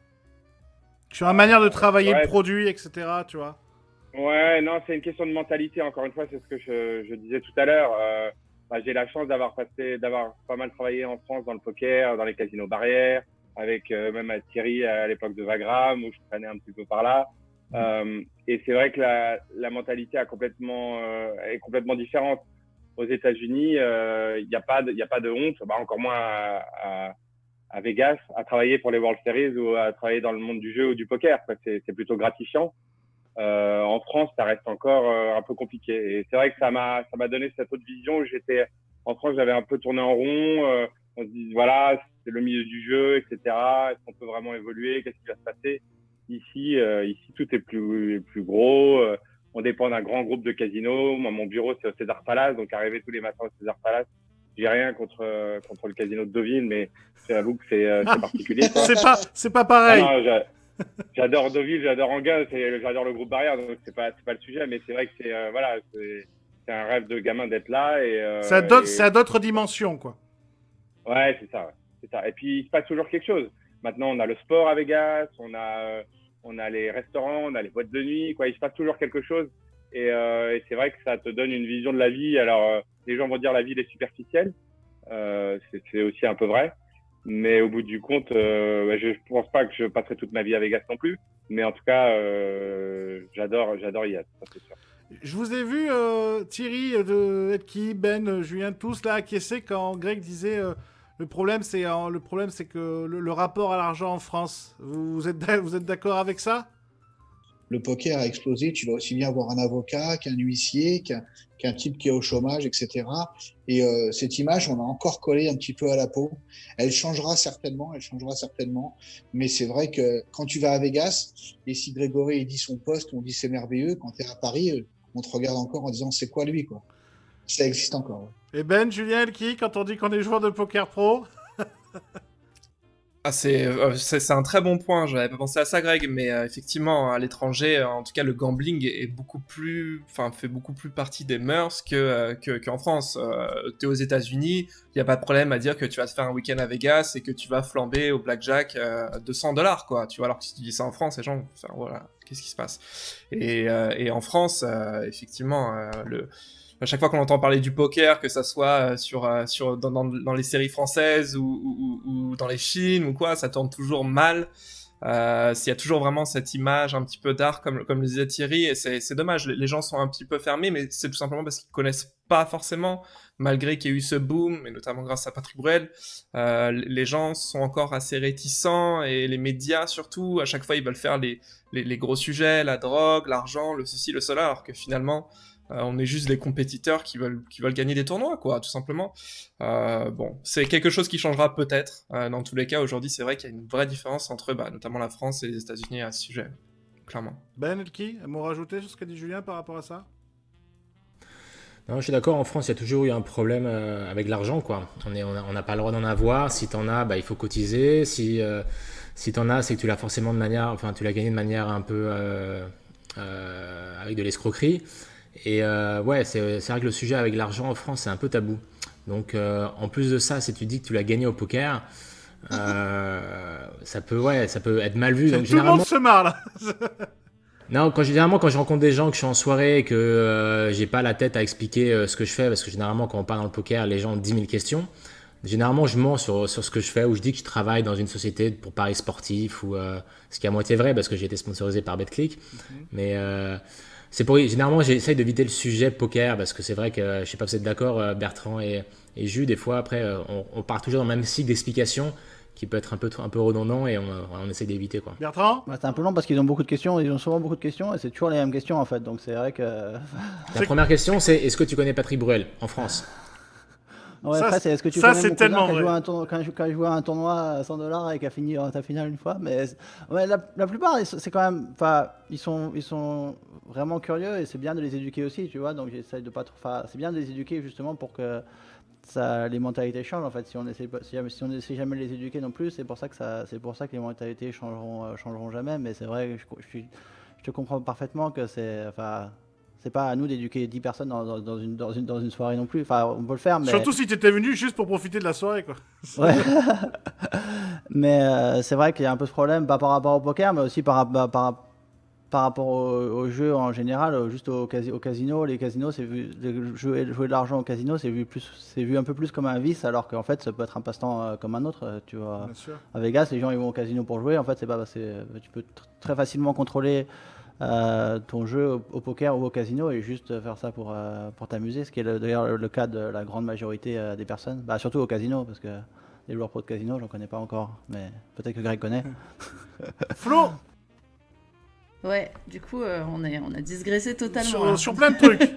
Sur la manière de travailler ouais, le produit, etc., tu vois. Ouais, non, c'est une question de mentalité. Encore une fois, c'est ce que je disais tout à l'heure. J'ai la chance d'avoir pas mal travaillé en France dans le poker, dans les casinos barrières, avec même à Thierry à l'époque de Wagram où je traînais un petit peu par là. Et c'est vrai que la mentalité est complètement différente. Aux États-Unis, il n'y a pas de honte, encore moins à Vegas, à travailler pour les World Series ou à travailler dans le monde du jeu ou du poker. C'est plutôt gratifiant. En France, ça reste encore un peu compliqué. Et c'est vrai que ça m'a donné cette autre vision. En France, j'avais un peu tourné en rond. On se dit, voilà, c'est le milieu du jeu, etc. Est-ce qu'on peut vraiment évoluer? Qu'est-ce qui va se passer? Ici, tout est plus gros. On dépend d'un grand groupe de casinos. Moi, mon bureau, c'est au César Palace. Donc, arriver tous les matins au César Palace, j'ai rien contre le casino de Deauville, mais j'avoue que c'est particulier, quoi. C'est pas pareil. Ah non, j'adore Deauville, j'adore Anguin, j'adore le groupe Barrière, donc c'est pas le sujet, mais c'est vrai que c'est un rêve de gamin d'être là et c'est à d'autres dimensions, quoi. Ouais, c'est ça. Et puis il se passe toujours quelque chose. Maintenant, on a le sport à Vegas, on a les restaurants, on a les boîtes de nuit, quoi. Il se passe toujours quelque chose et c'est vrai que ça te donne une vision de la vie. Alors les gens vont dire la ville est superficielle, c'est aussi un peu vrai. Mais au bout du compte, je pense pas que je passerai toute ma vie à Vegas non plus. Mais en tout cas, j'adore y être, ça c'est sûr. Je vous ai vu, Thierry, Edki, Ben, Julien, tous là acquiescer quand Greg disait le problème c'est que le rapport à l'argent en France. Vous êtes d'accord avec ça? Le poker a explosé, tu vas aussi bien avoir un avocat qu'un huissier, qu'un type qui est au chômage, etc. Et cette image, on l'a encore collée un petit peu à la peau. Elle changera certainement, mais c'est vrai que quand tu vas à Vegas, et si Grégory il dit son poste, on dit c'est merveilleux, quand tu es à Paris, on te regarde encore en disant c'est quoi lui, quoi. Ça existe encore. Ouais. Et Ben, Julien, Elki, quand on dit qu'on est joueur de poker pro? C'est un très bon point, j'avais pas pensé à ça Greg, mais effectivement à l'étranger, en tout cas le gambling fait beaucoup plus partie des mœurs qu'en France. T'es aux États-Unis, il y a pas de problème à dire que tu vas te faire un week-end à Vegas et que tu vas flamber au blackjack $200 quoi, tu vois, alors que si tu dis ça en France, les gens vont faire voilà, qu'est-ce qui se passe? Et en France, effectivement, à chaque fois qu'on entend parler du poker, que ça soit dans les séries françaises ou dans les films ou quoi, ça tourne toujours mal. Il y a toujours vraiment cette image un petit peu d'art, comme le disait Thierry, et c'est dommage. Les gens sont un petit peu fermés, mais c'est tout simplement parce qu'ils connaissent pas forcément, malgré qu'il y ait eu ce boom, et notamment grâce à Patrick Bruel. Les gens sont encore assez réticents, et les médias surtout, à chaque fois ils veulent faire les gros sujets, la drogue, l'argent, le ceci, le cela, alors que finalement on est juste des compétiteurs qui veulent gagner des tournois, quoi, tout simplement. Bon, c'est quelque chose qui changera peut-être. Dans tous les cas, aujourd'hui, c'est vrai qu'il y a une vraie différence entre, notamment la France et les États-Unis à ce sujet, clairement. Ben, Elki, un mot rajouté sur ce qu'a dit Julien par rapport à ça? Non, je suis d'accord, en France, il y a toujours eu un problème avec l'argent, quoi. On n'a pas le droit d'en avoir. Si t'en as, il faut cotiser. Si t'en as, c'est que tu l'as forcément tu l'as gagné de manière un peu avec de l'escroquerie. Et ouais, c'est vrai que le sujet avec l'argent en France, c'est un peu tabou. Donc, en plus de ça, si tu dis que tu l'as gagné au poker, ça peut être mal vu. Donc, tout le monde se marre, là. Non, généralement, quand je rencontre des gens, que je suis en soirée et que j'ai pas la tête à expliquer ce que je fais, parce que généralement, quand on parle dans le poker, les gens ont 10 000 questions. Généralement, je mens sur ce que je fais, ou je dis que je travaille dans une société pour paris sportifs, ou ce qui est à moitié vrai, parce que j'ai été sponsorisé par BetClick. Mais généralement, j'essaye d'éviter le sujet poker, parce que c'est vrai que, je sais pas si vous êtes d'accord, Bertrand et Jules, des fois, après, on part toujours dans le même cycle d'explication qui peut être un peu redondant et on essaie d'éviter, quoi. Bertrand? Bah, c'est un peu long parce qu'ils ont beaucoup de questions, ils ont souvent beaucoup de questions et c'est toujours les mêmes questions en fait, donc c'est vrai que... La première question, c'est est-ce que tu connais Patrick Bruel en France? Ouais, Ça, après, c'est est-ce que tu ça, connais c'est mon cousin tellement qui a vrai. joué à un tournoi, quand il jouait à un tournoi à 100 $ et qui a fini en ta finale une fois, mais ouais, la plupart, c'est quand même, enfin, ils sont vraiment curieux et c'est bien de les éduquer aussi, tu vois, donc j'essaie de pas trop, enfin, c'est bien de les éduquer justement pour que les mentalités changent en fait. Si on essaie pas, si on essaie jamais de les éduquer non plus, c'est pour ça que les mentalités changeront jamais. Mais c'est vrai que je te comprends parfaitement que c'est pas à nous d'éduquer 10 personnes dans une soirée non plus. Enfin, on peut le faire, mais Surtout si t'étais venu juste pour profiter de la soirée, quoi. ouais. Mais c'est vrai qu'il y a un peu ce problème, pas par rapport au poker, mais aussi par rapport au jeu en général, juste au casino. Les casinos, jouer de l'argent au casino, c'est vu un peu plus comme un vice, alors qu'en fait, ça peut être un passe-temps comme un autre. Tu vois, Bien sûr. à Vegas, les gens ils vont au casino pour jouer. En fait, tu peux très facilement contrôler ton jeu au poker ou au casino et juste faire ça pour t'amuser, ce qui est d'ailleurs le cas de la grande majorité des personnes. Bah, surtout au casino, parce que les joueurs pro de casino, j'en connais pas encore, mais peut-être que Greg connaît. Flo, Ouais, du coup, on a digressé totalement. Là. sur plein de trucs.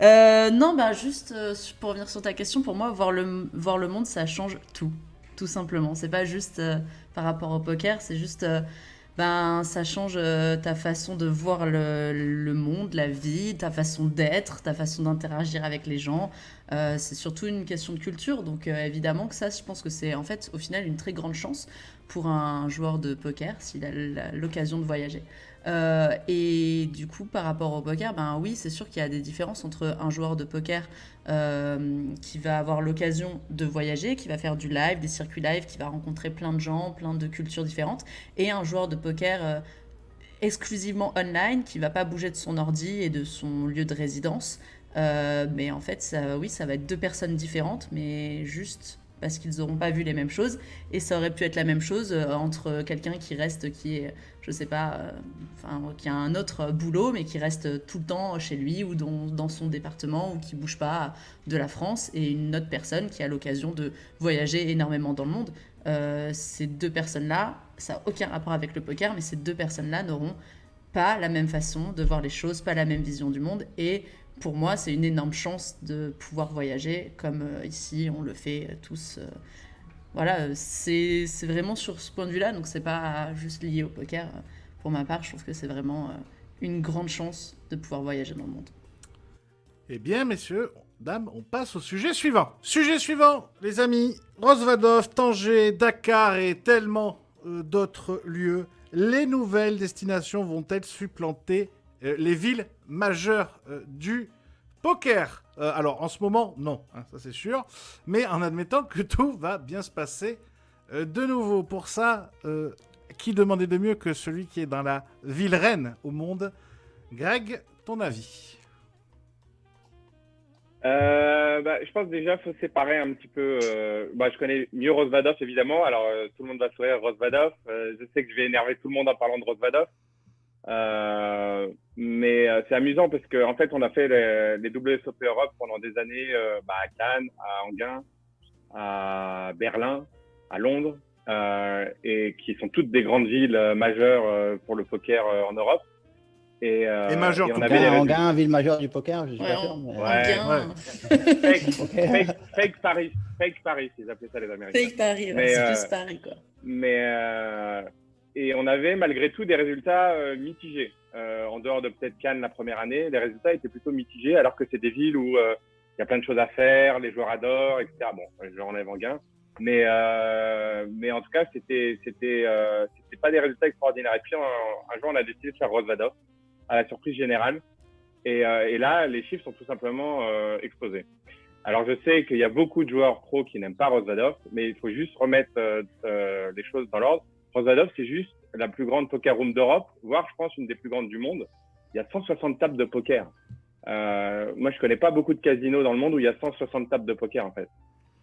Non, bah juste pour revenir sur ta question, pour moi, voir le monde, ça change tout simplement. C'est pas juste par rapport au poker, c'est juste, ça change ta façon de voir le monde, la vie, ta façon d'être, ta façon d'interagir avec les gens. C'est surtout une question de culture, donc évidemment que ça, je pense que c'est en fait au final une très grande chance pour un joueur de poker s'il a l'occasion de voyager. Et du coup, par rapport au poker, ben oui, c'est sûr qu'il y a des différences entre un joueur de poker qui va avoir l'occasion de voyager, qui va faire du live, des circuits live, qui va rencontrer plein de gens, plein de cultures différentes, et un joueur de poker exclusivement online, qui va pas bouger de son ordi et de son lieu de résidence. Mais en fait, ça va être deux personnes différentes, mais juste parce qu'ils n'auront pas vu les mêmes choses. Et ça aurait pu être la même chose entre quelqu'un qui est, je sais pas, qui a un autre boulot, mais qui reste tout le temps chez lui ou dans son département ou qui bouge pas de la France, et une autre personne qui a l'occasion de voyager énormément dans le monde. Ces deux personnes-là, ça n'a aucun rapport avec le poker, mais ces deux personnes-là n'auront pas la même façon de voir les choses, pas la même vision du monde. Et pour moi, c'est une énorme chance de pouvoir voyager comme ici, on le fait tous. Voilà, c'est vraiment sur ce point de vue-là, donc c'est pas juste lié au poker. Pour ma part, je trouve que c'est vraiment une grande chance de pouvoir voyager dans le monde. Eh bien, messieurs, dames, on passe au sujet suivant. Sujet suivant, les amis. Rosvadov, Tanger, Dakar et tellement d'autres lieux. Les nouvelles destinations vont-elles supplanter les villes majeures du poker? Alors, en ce moment, non, hein, ça c'est sûr. Mais en admettant que tout va bien se passer de nouveau. Pour ça, qui demandait de mieux que celui qui est dans la ville reine au monde? Greg, ton avis? Je pense déjà faut séparer un petit peu. Je connais mieux Rosvadov évidemment. Alors tout le monde va sourire Rosvadov. Je sais que je vais énerver tout le monde en parlant de Rosvadov. Mais c'est amusant parce que en fait on a fait les WSOP Europe pendant des années à Cannes, à Enghien, à Berlin, à Londres, et qui sont toutes des grandes villes majeures pour le poker en Europe. Et majeur et on tout avait les résultats. Enghien, ville majeure du poker, je suis Ouais, pas sûr. Mais... Fake Paris, ils appelaient ça les Américains. Fake Paris, Mais, c'est plus Paris, quoi. Et on avait malgré tout des résultats mitigés. En dehors de peut-être Cannes la première année, les résultats étaient plutôt mitigés, alors que c'est des villes où il y a plein de choses à faire, les joueurs adorent, etc. Bon, je enlève Enghien. Mais en tout cas, c'était pas des résultats extraordinaires. Et puis un jour, on a décidé de faire Rosvadov, à la surprise générale. Et là, les chiffres sont tout simplement explosés. Alors, je sais qu'il y a beaucoup de joueurs pros qui n'aiment pas Rosvadov, mais il faut juste remettre les choses dans l'ordre. Rosvadov, c'est juste la plus grande poker room d'Europe, voire, je pense, une des plus grandes du monde. Il y a 160 tables de poker. Moi, je connais pas beaucoup de casinos dans le monde où il y a 160 tables de poker, en fait.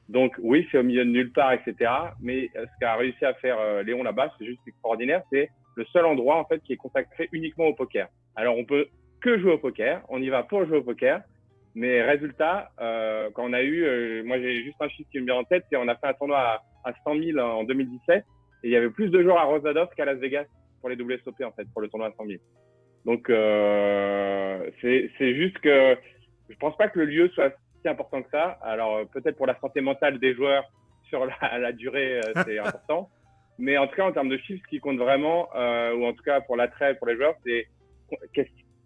Donc, oui, c'est au milieu de nulle part, etc. Mais ce qu'a réussi à faire Léon là-bas, c'est juste extraordinaire. C'est le seul endroit, en fait, qui est consacré uniquement au poker. Alors, on peut que jouer au poker. On y va pour jouer au poker. Mais résultat, quand on a eu, moi j'ai juste un chiffre qui me vient en tête, c'est on a fait un tournoi à 100 000 en 2017 et il y avait plus de joueurs à Rosvadov qu'à Las Vegas pour les WSOP en fait, pour le tournoi à 100 000. Donc c'est juste que je pense pas que le lieu soit si important que ça. Alors peut-être pour la santé mentale des joueurs sur la durée, c'est important. Mais en tout cas, en termes de chiffres, ce qui compte vraiment, ou en tout cas pour l'attrait pour les joueurs, c'est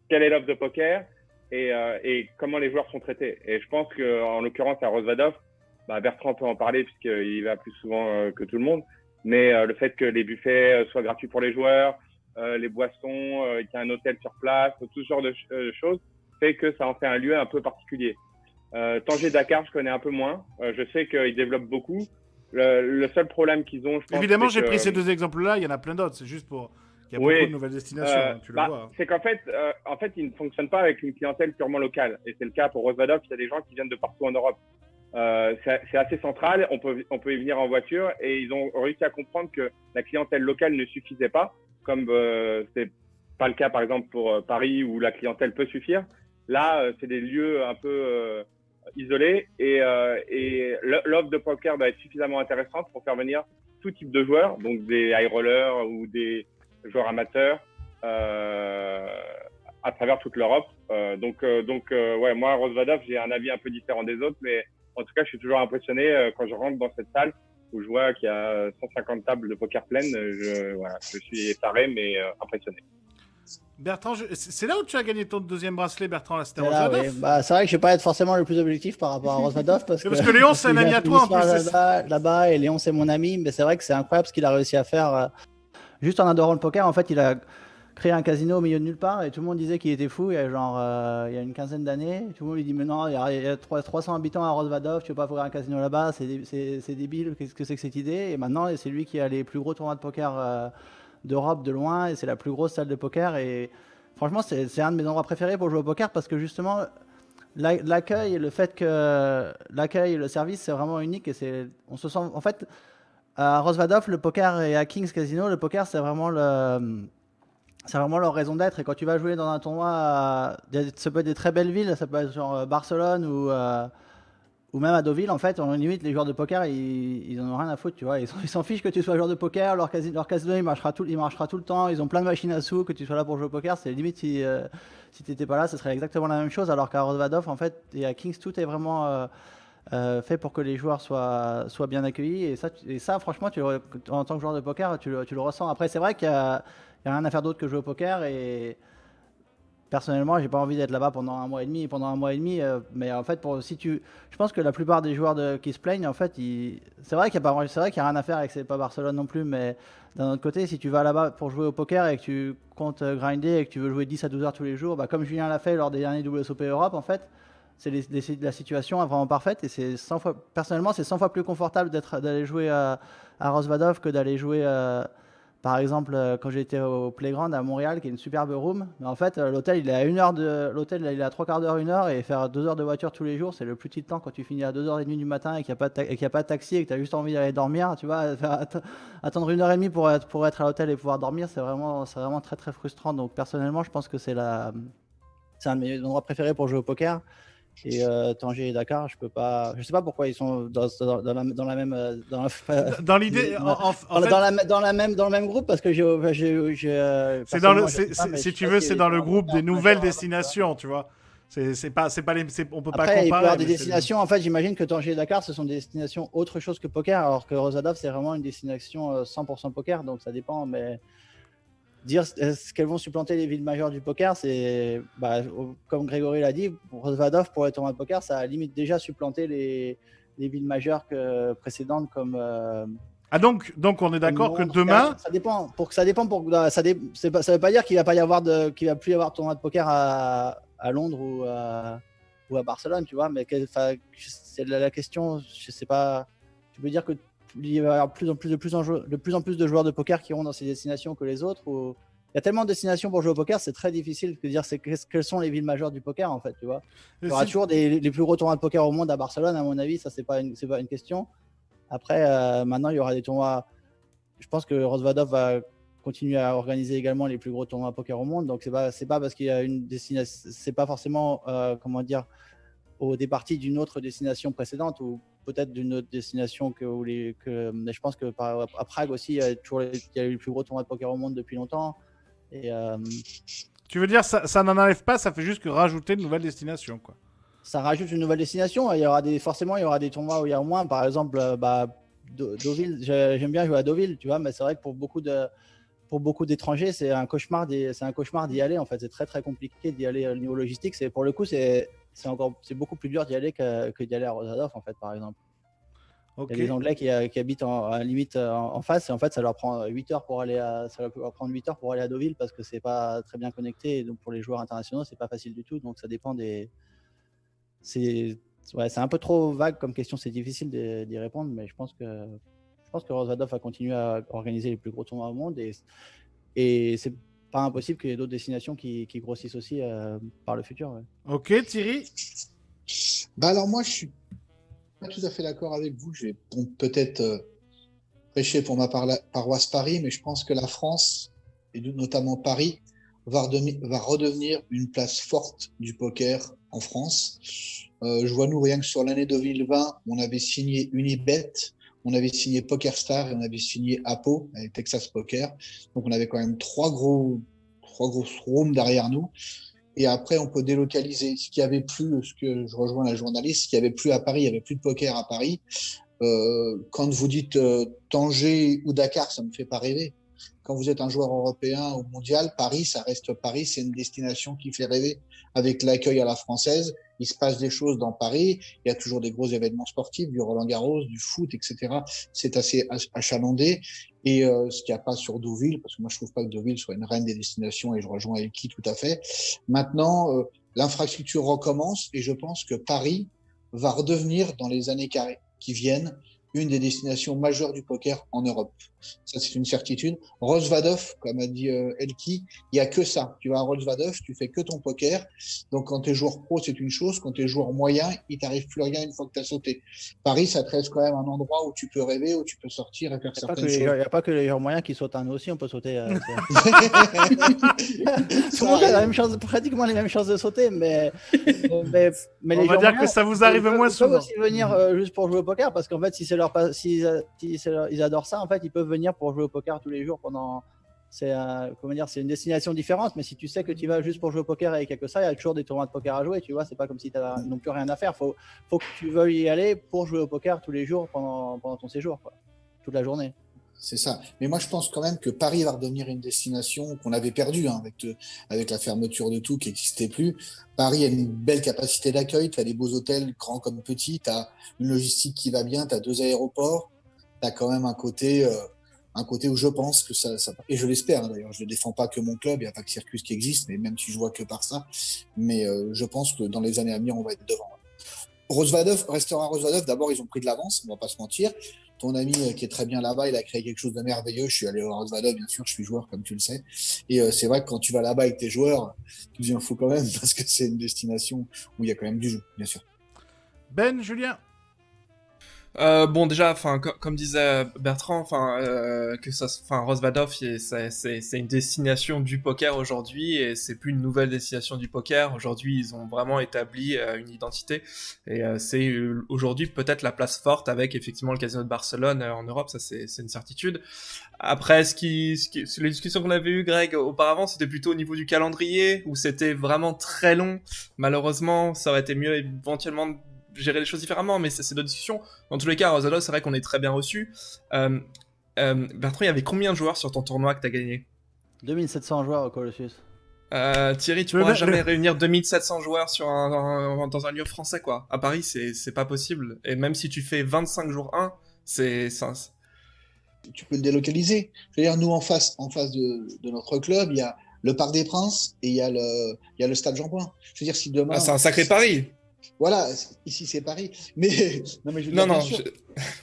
quelle est l'offre de poker et comment les joueurs sont traités. Et je pense qu'en l'occurrence, à Rosvadov, Bertrand peut en parler puisqu'il y va plus souvent que tout le monde. Mais le fait que les buffets soient gratuits pour les joueurs, les boissons, qu'il y ait un hôtel sur place, tout ce genre de choses, fait que ça en fait un lieu un peu particulier. Tanger Dakar, je connais un peu moins. Je sais qu'ils développent beaucoup. Le seul problème qu'ils ont, je pense, évidemment, j'ai pris ces deux exemples-là, il y en a plein d'autres, c'est juste pour... Il y a beaucoup de nouvelles destinations, tu le vois. C'est qu'en fait, ils ne fonctionnent pas avec une clientèle purement locale. Et c'est le cas pour Rosvadov, il y a des gens qui viennent de partout en Europe. C'est assez central, on peut y venir en voiture et ils ont réussi à comprendre que la clientèle locale ne suffisait pas, comme c'est pas le cas par exemple pour Paris où la clientèle peut suffire. Là, c'est des lieux un peu isolés et l'offre de poker doit être suffisamment intéressante pour faire venir tout type de joueurs, donc des high rollers ou des joueurs amateurs à travers toute l'Europe. Donc ouais, moi, Rosvadov, j'ai un avis un peu différent des autres, mais en tout cas, je suis toujours impressionné quand je rentre dans cette salle où je vois qu'il y a 150 tables de poker pleines. Je suis effaré, mais impressionné. Bertrand, c'est là où tu as gagné ton deuxième bracelet, Bertrand, là, c'était C'est Rosvadov. là, oui. C'est vrai que je ne vais pas être forcément le plus objectif par rapport à Rosvadov. Parce que Léon, c'est un ami à toi en plus. Là-bas, et Léon, c'est mon ami. Mais c'est vrai que c'est incroyable ce qu'il a réussi à faire. Juste en adorant le poker, en fait, il a créé un casino au milieu de nulle part et tout le monde disait qu'il était fou. Il y a une quinzaine d'années, tout le monde lui dit mais non, il y a 300 habitants à Rosvadov, tu veux pas ouvrir un casino là-bas, c'est débile, qu'est-ce que c'est que cette idée? Et maintenant, c'est lui qui a les plus gros tournois de poker d'Europe de loin et c'est la plus grosse salle de poker. Et franchement, c'est un de mes endroits préférés pour jouer au poker parce que justement, l'accueil, le fait que l'accueil, le service, c'est vraiment unique et on se sent en fait. À Rosvadov, le poker et à Kings Casino, le poker, c'est vraiment leur raison d'être. Et quand tu vas jouer dans un tournoi, ça peut être des très belles villes, ça peut être genre Barcelone ou même à Deauville. En fait, on limite les joueurs de poker, ils en ont rien à foutre, tu vois. Ils s'en fichent que tu sois joueur de poker. Leur casino, il marchera tout le temps. Ils ont plein de machines à sous, que tu sois là pour jouer au poker. C'est limite si tu n'étais pas là, ce serait exactement la même chose. Alors qu'à Rosvadov, en fait, et à Kings, tout est vraiment fait pour que les joueurs soient bien accueillis et ça franchement en tant que joueur de poker tu le ressens. Après c'est vrai qu'il y a rien à faire d'autre que jouer au poker et personnellement j'ai pas envie d'être là-bas pendant un mois et demi mais en fait je pense que la plupart des joueurs qui se plaignent en fait c'est vrai qu'il y a rien à faire et que c'est pas Barcelone non plus, mais d'un autre côté si tu vas là-bas pour jouer au poker et que tu comptes grinder et que tu veux jouer 10 à 12 heures tous les jours, comme Julien l'a fait lors des derniers WSOP Europe en fait, c'est la situation est vraiment parfaite et personnellement c'est 100 fois plus confortable d'aller jouer à Rosvadov que d'aller jouer par exemple quand j'étais au Playground à Montréal qui est une superbe room, mais en fait l'hôtel il est à 1 heure l'hôtel il est à 3/4 d'heure, 1 heure, et faire 2 heures de voiture tous les jours c'est le plus petit temps quand tu finis à 2h30 du matin et qu'il n'y a pas de taxi et que tu as juste envie d'aller dormir, tu vois, attendre 1h30 pour être à l'hôtel et pouvoir dormir, c'est vraiment très très frustrant. Donc personnellement je pense que c'est un de mes endroits préférés pour jouer au poker. Et Tanger et Dakar, je sais pas pourquoi ils sont dans la même dans l'idée dans le même groupe, parce que c'est dans le si tu veux c'est dans le groupe des nouvelles destinations, tu vois. C'est pas on peut pas comparer. Après, il peut y avoir des destinations. En fait, j'imagine que Tanger et Dakar, ce sont des destinations autre chose que poker, alors que Rosvadov, c'est vraiment une destination 100% poker, donc ça dépend. Mais dire est-ce qu'elles vont supplanter les villes majeures du poker, c'est comme Grégory l'a dit, pour Rosvadov, pour les tournois de poker, ça a limite déjà supplanté les villes majeures précédentes comme donc on est d'accord que demain ça veut pas dire qu'il va plus y avoir de tournoi de poker à Londres ou à Barcelone, tu vois, mais c'est la question, je sais pas, tu peux dire que il va y avoir de plus en plus de joueurs de poker qui iront dans ces destinations que les autres. Il y a tellement de destinations pour jouer au poker, c'est très difficile de dire quelles sont les villes majeures du poker en fait, tu vois. Il y aura toujours les plus gros tournois de poker au monde à Barcelone, à mon avis, ça c'est pas une question. Après, maintenant il y aura des tournois. Je pense que Rosvadov va continuer à organiser également les plus gros tournois de poker au monde, donc c'est pas parce qu'il y a une destination, c'est pas forcément des parties d'une autre destination précédente, ou peut-être d'une autre destination mais je pense que à Prague aussi, il y a eu le plus gros tournoi de poker au monde depuis longtemps. Et Tu veux dire ça n'en enlève pas, ça fait juste que rajouter une nouvelle destination, quoi. ça rajoute une nouvelle destination. Forcément, il y aura des tournois où il y a moins. Par exemple, Deauville, j'aime bien jouer à Deauville, tu vois, mais c'est vrai que pour beaucoup d'étrangers, c'est un cauchemar d'y aller. En fait, c'est très très compliqué d'y aller au niveau logistique. Pour le coup, c'est beaucoup plus dur d'y aller que d'y aller à Rosvadov, en fait, par exemple. Ok. Il y a des Anglais qui habitent à la limite en face, et en fait, ça leur prend 8 heures pour aller à Deauville parce que c'est pas très bien connecté. Et donc, pour les joueurs internationaux, c'est pas facile du tout. Donc, ça dépend c'est un peu trop vague comme question. C'est difficile d'y répondre, mais je pense que Rosvadov va continuer à organiser les plus gros tournois au monde et c'est pas impossible qu'il y ait d'autres destinations qui grossissent aussi par le futur. Ouais. Ok, Thierry. Alors moi, je suis pas tout à fait d'accord avec vous. Je vais peut-être prêcher pour ma paroisse Paris, mais je pense que la France, et notamment Paris, va redevenir une place forte du poker en France. Je vois nous, rien que sur l'année 2020, on avait signé Unibet, on avait signé PokerStar et on avait signé Apo avec Texas Poker. Donc on avait quand même trois grosses rooms derrière nous. Et après, on peut délocaliser. Ce qui avait plus, ce que je rejoins la journaliste, ce qui avait plus à Paris, il y avait plus de poker à Paris. Quand vous dites Tanger ou Dakar, ça me fait pas rêver. Quand vous êtes un joueur européen ou mondial, Paris, ça reste Paris. C'est une destination qui fait rêver avec l'accueil à la française. Il se passe des choses dans Paris. Il y a toujours des gros événements sportifs, du Roland-Garros, du foot, etc. C'est assez achalandé. Et ce qu'il n'y a pas sur Deauville, parce que moi je trouve pas que Deauville soit une reine des destinations et je rejoins Elki tout à fait. Maintenant, l'infrastructure recommence et je pense que Paris va redevenir dans les années qui viennent une des destinations majeures du poker en Europe. Ça, c'est une certitude. Rosvadov, comme a dit Elki, il y a que ça. Tu vas à Rosvadov, tu fais que ton poker. Donc, quand tu es joueur pro, c'est une chose. Quand tu es joueur moyen, il t'arrive plus rien une fois que tu as sauté. Paris, ça te reste quand même un endroit où tu peux rêver, où tu peux sortir et faire certaines choses. Il n'y a pas que les joueurs moyens qui sautent. Nous aussi, on peut sauter. Tout le monde a la même chance, pratiquement les mêmes chances de sauter, mais les On va joueurs dire moyens, que ça vous arrive moins ils peuvent souvent. aussi venir juste pour jouer au poker, parce qu'en fait, ils adorent ça, en fait, ils peuvent venir pour jouer au poker tous les jours pendant. C'est une destination différente, mais si tu sais que tu vas juste pour jouer au poker et qu'il n'y a que ça, il y a toujours des tournois de poker à jouer, tu vois, c'est pas comme si tu n'as non plus rien à faire. Faut que tu veuilles y aller pour jouer au poker tous les jours pendant ton séjour, quoi. Toute la journée. C'est ça. Mais moi, je pense quand même que Paris va redevenir une destination qu'on avait perdue avec la fermeture de tout, qui n'existait plus. Paris a une belle capacité d'accueil. Tu as des beaux hôtels, grands comme petits. Tu as une logistique qui va bien. Tu as 2 aéroports. Tu as quand même un côté où je pense que ça et je l'espère, hein, d'ailleurs. Je ne défends pas que mon club. Il n'y a pas que Circus qui existe, mais même si je vois que par ça. Mais je pense que dans les années à venir, on va être devant. Rosvadov, restaurant Rosvadov, d'abord, ils ont pris de l'avance. On va pas se mentir. Ton ami qui est très bien là-bas, il a créé quelque chose de merveilleux. Je suis allé au Rosvadov, bien sûr, je suis joueur, comme tu le sais. Et c'est vrai que quand tu vas là-bas avec tes joueurs, tu dis un fou quand même, parce que c'est une destination où il y a quand même du jeu, bien sûr. Ben, Julien. Bon, déjà, enfin, comme disait Bertrand, enfin, Rosvadov, c'est une destination du poker aujourd'hui, et c'est plus une nouvelle destination du poker. Aujourd'hui, ils ont vraiment établi une identité, et c'est aujourd'hui peut-être la place forte avec effectivement le Casino de Barcelone en Europe. Ça, c'est une certitude. Après, les discussions qu'on avait eues, Greg, auparavant, c'était plutôt au niveau du calendrier, où c'était vraiment très long. Malheureusement, ça aurait été mieux éventuellement de gérer les choses différemment, mais c'est d'autres discussions. Dans tous les cas, à Rosvadov, c'est vrai qu'on est très bien reçu. Bertrand, il y avait combien de joueurs sur ton tournoi que t'as gagné? 2700 joueurs au Colossus. Thierry, tu pourras jamais réunir 2700 joueurs dans un lieu français, quoi. À Paris, c'est pas possible. Et même si tu fais 25 jours 1, tu peux le délocaliser. Je veux dire, nous, en face de notre club, il y a le Parc des Princes et il y a le Stade Jean-Bouin. Je veux dire, si demain... Ah, c'est un sacré pari. Voilà, ici c'est Paris. Mais non, mais je veux dire, bien sûr.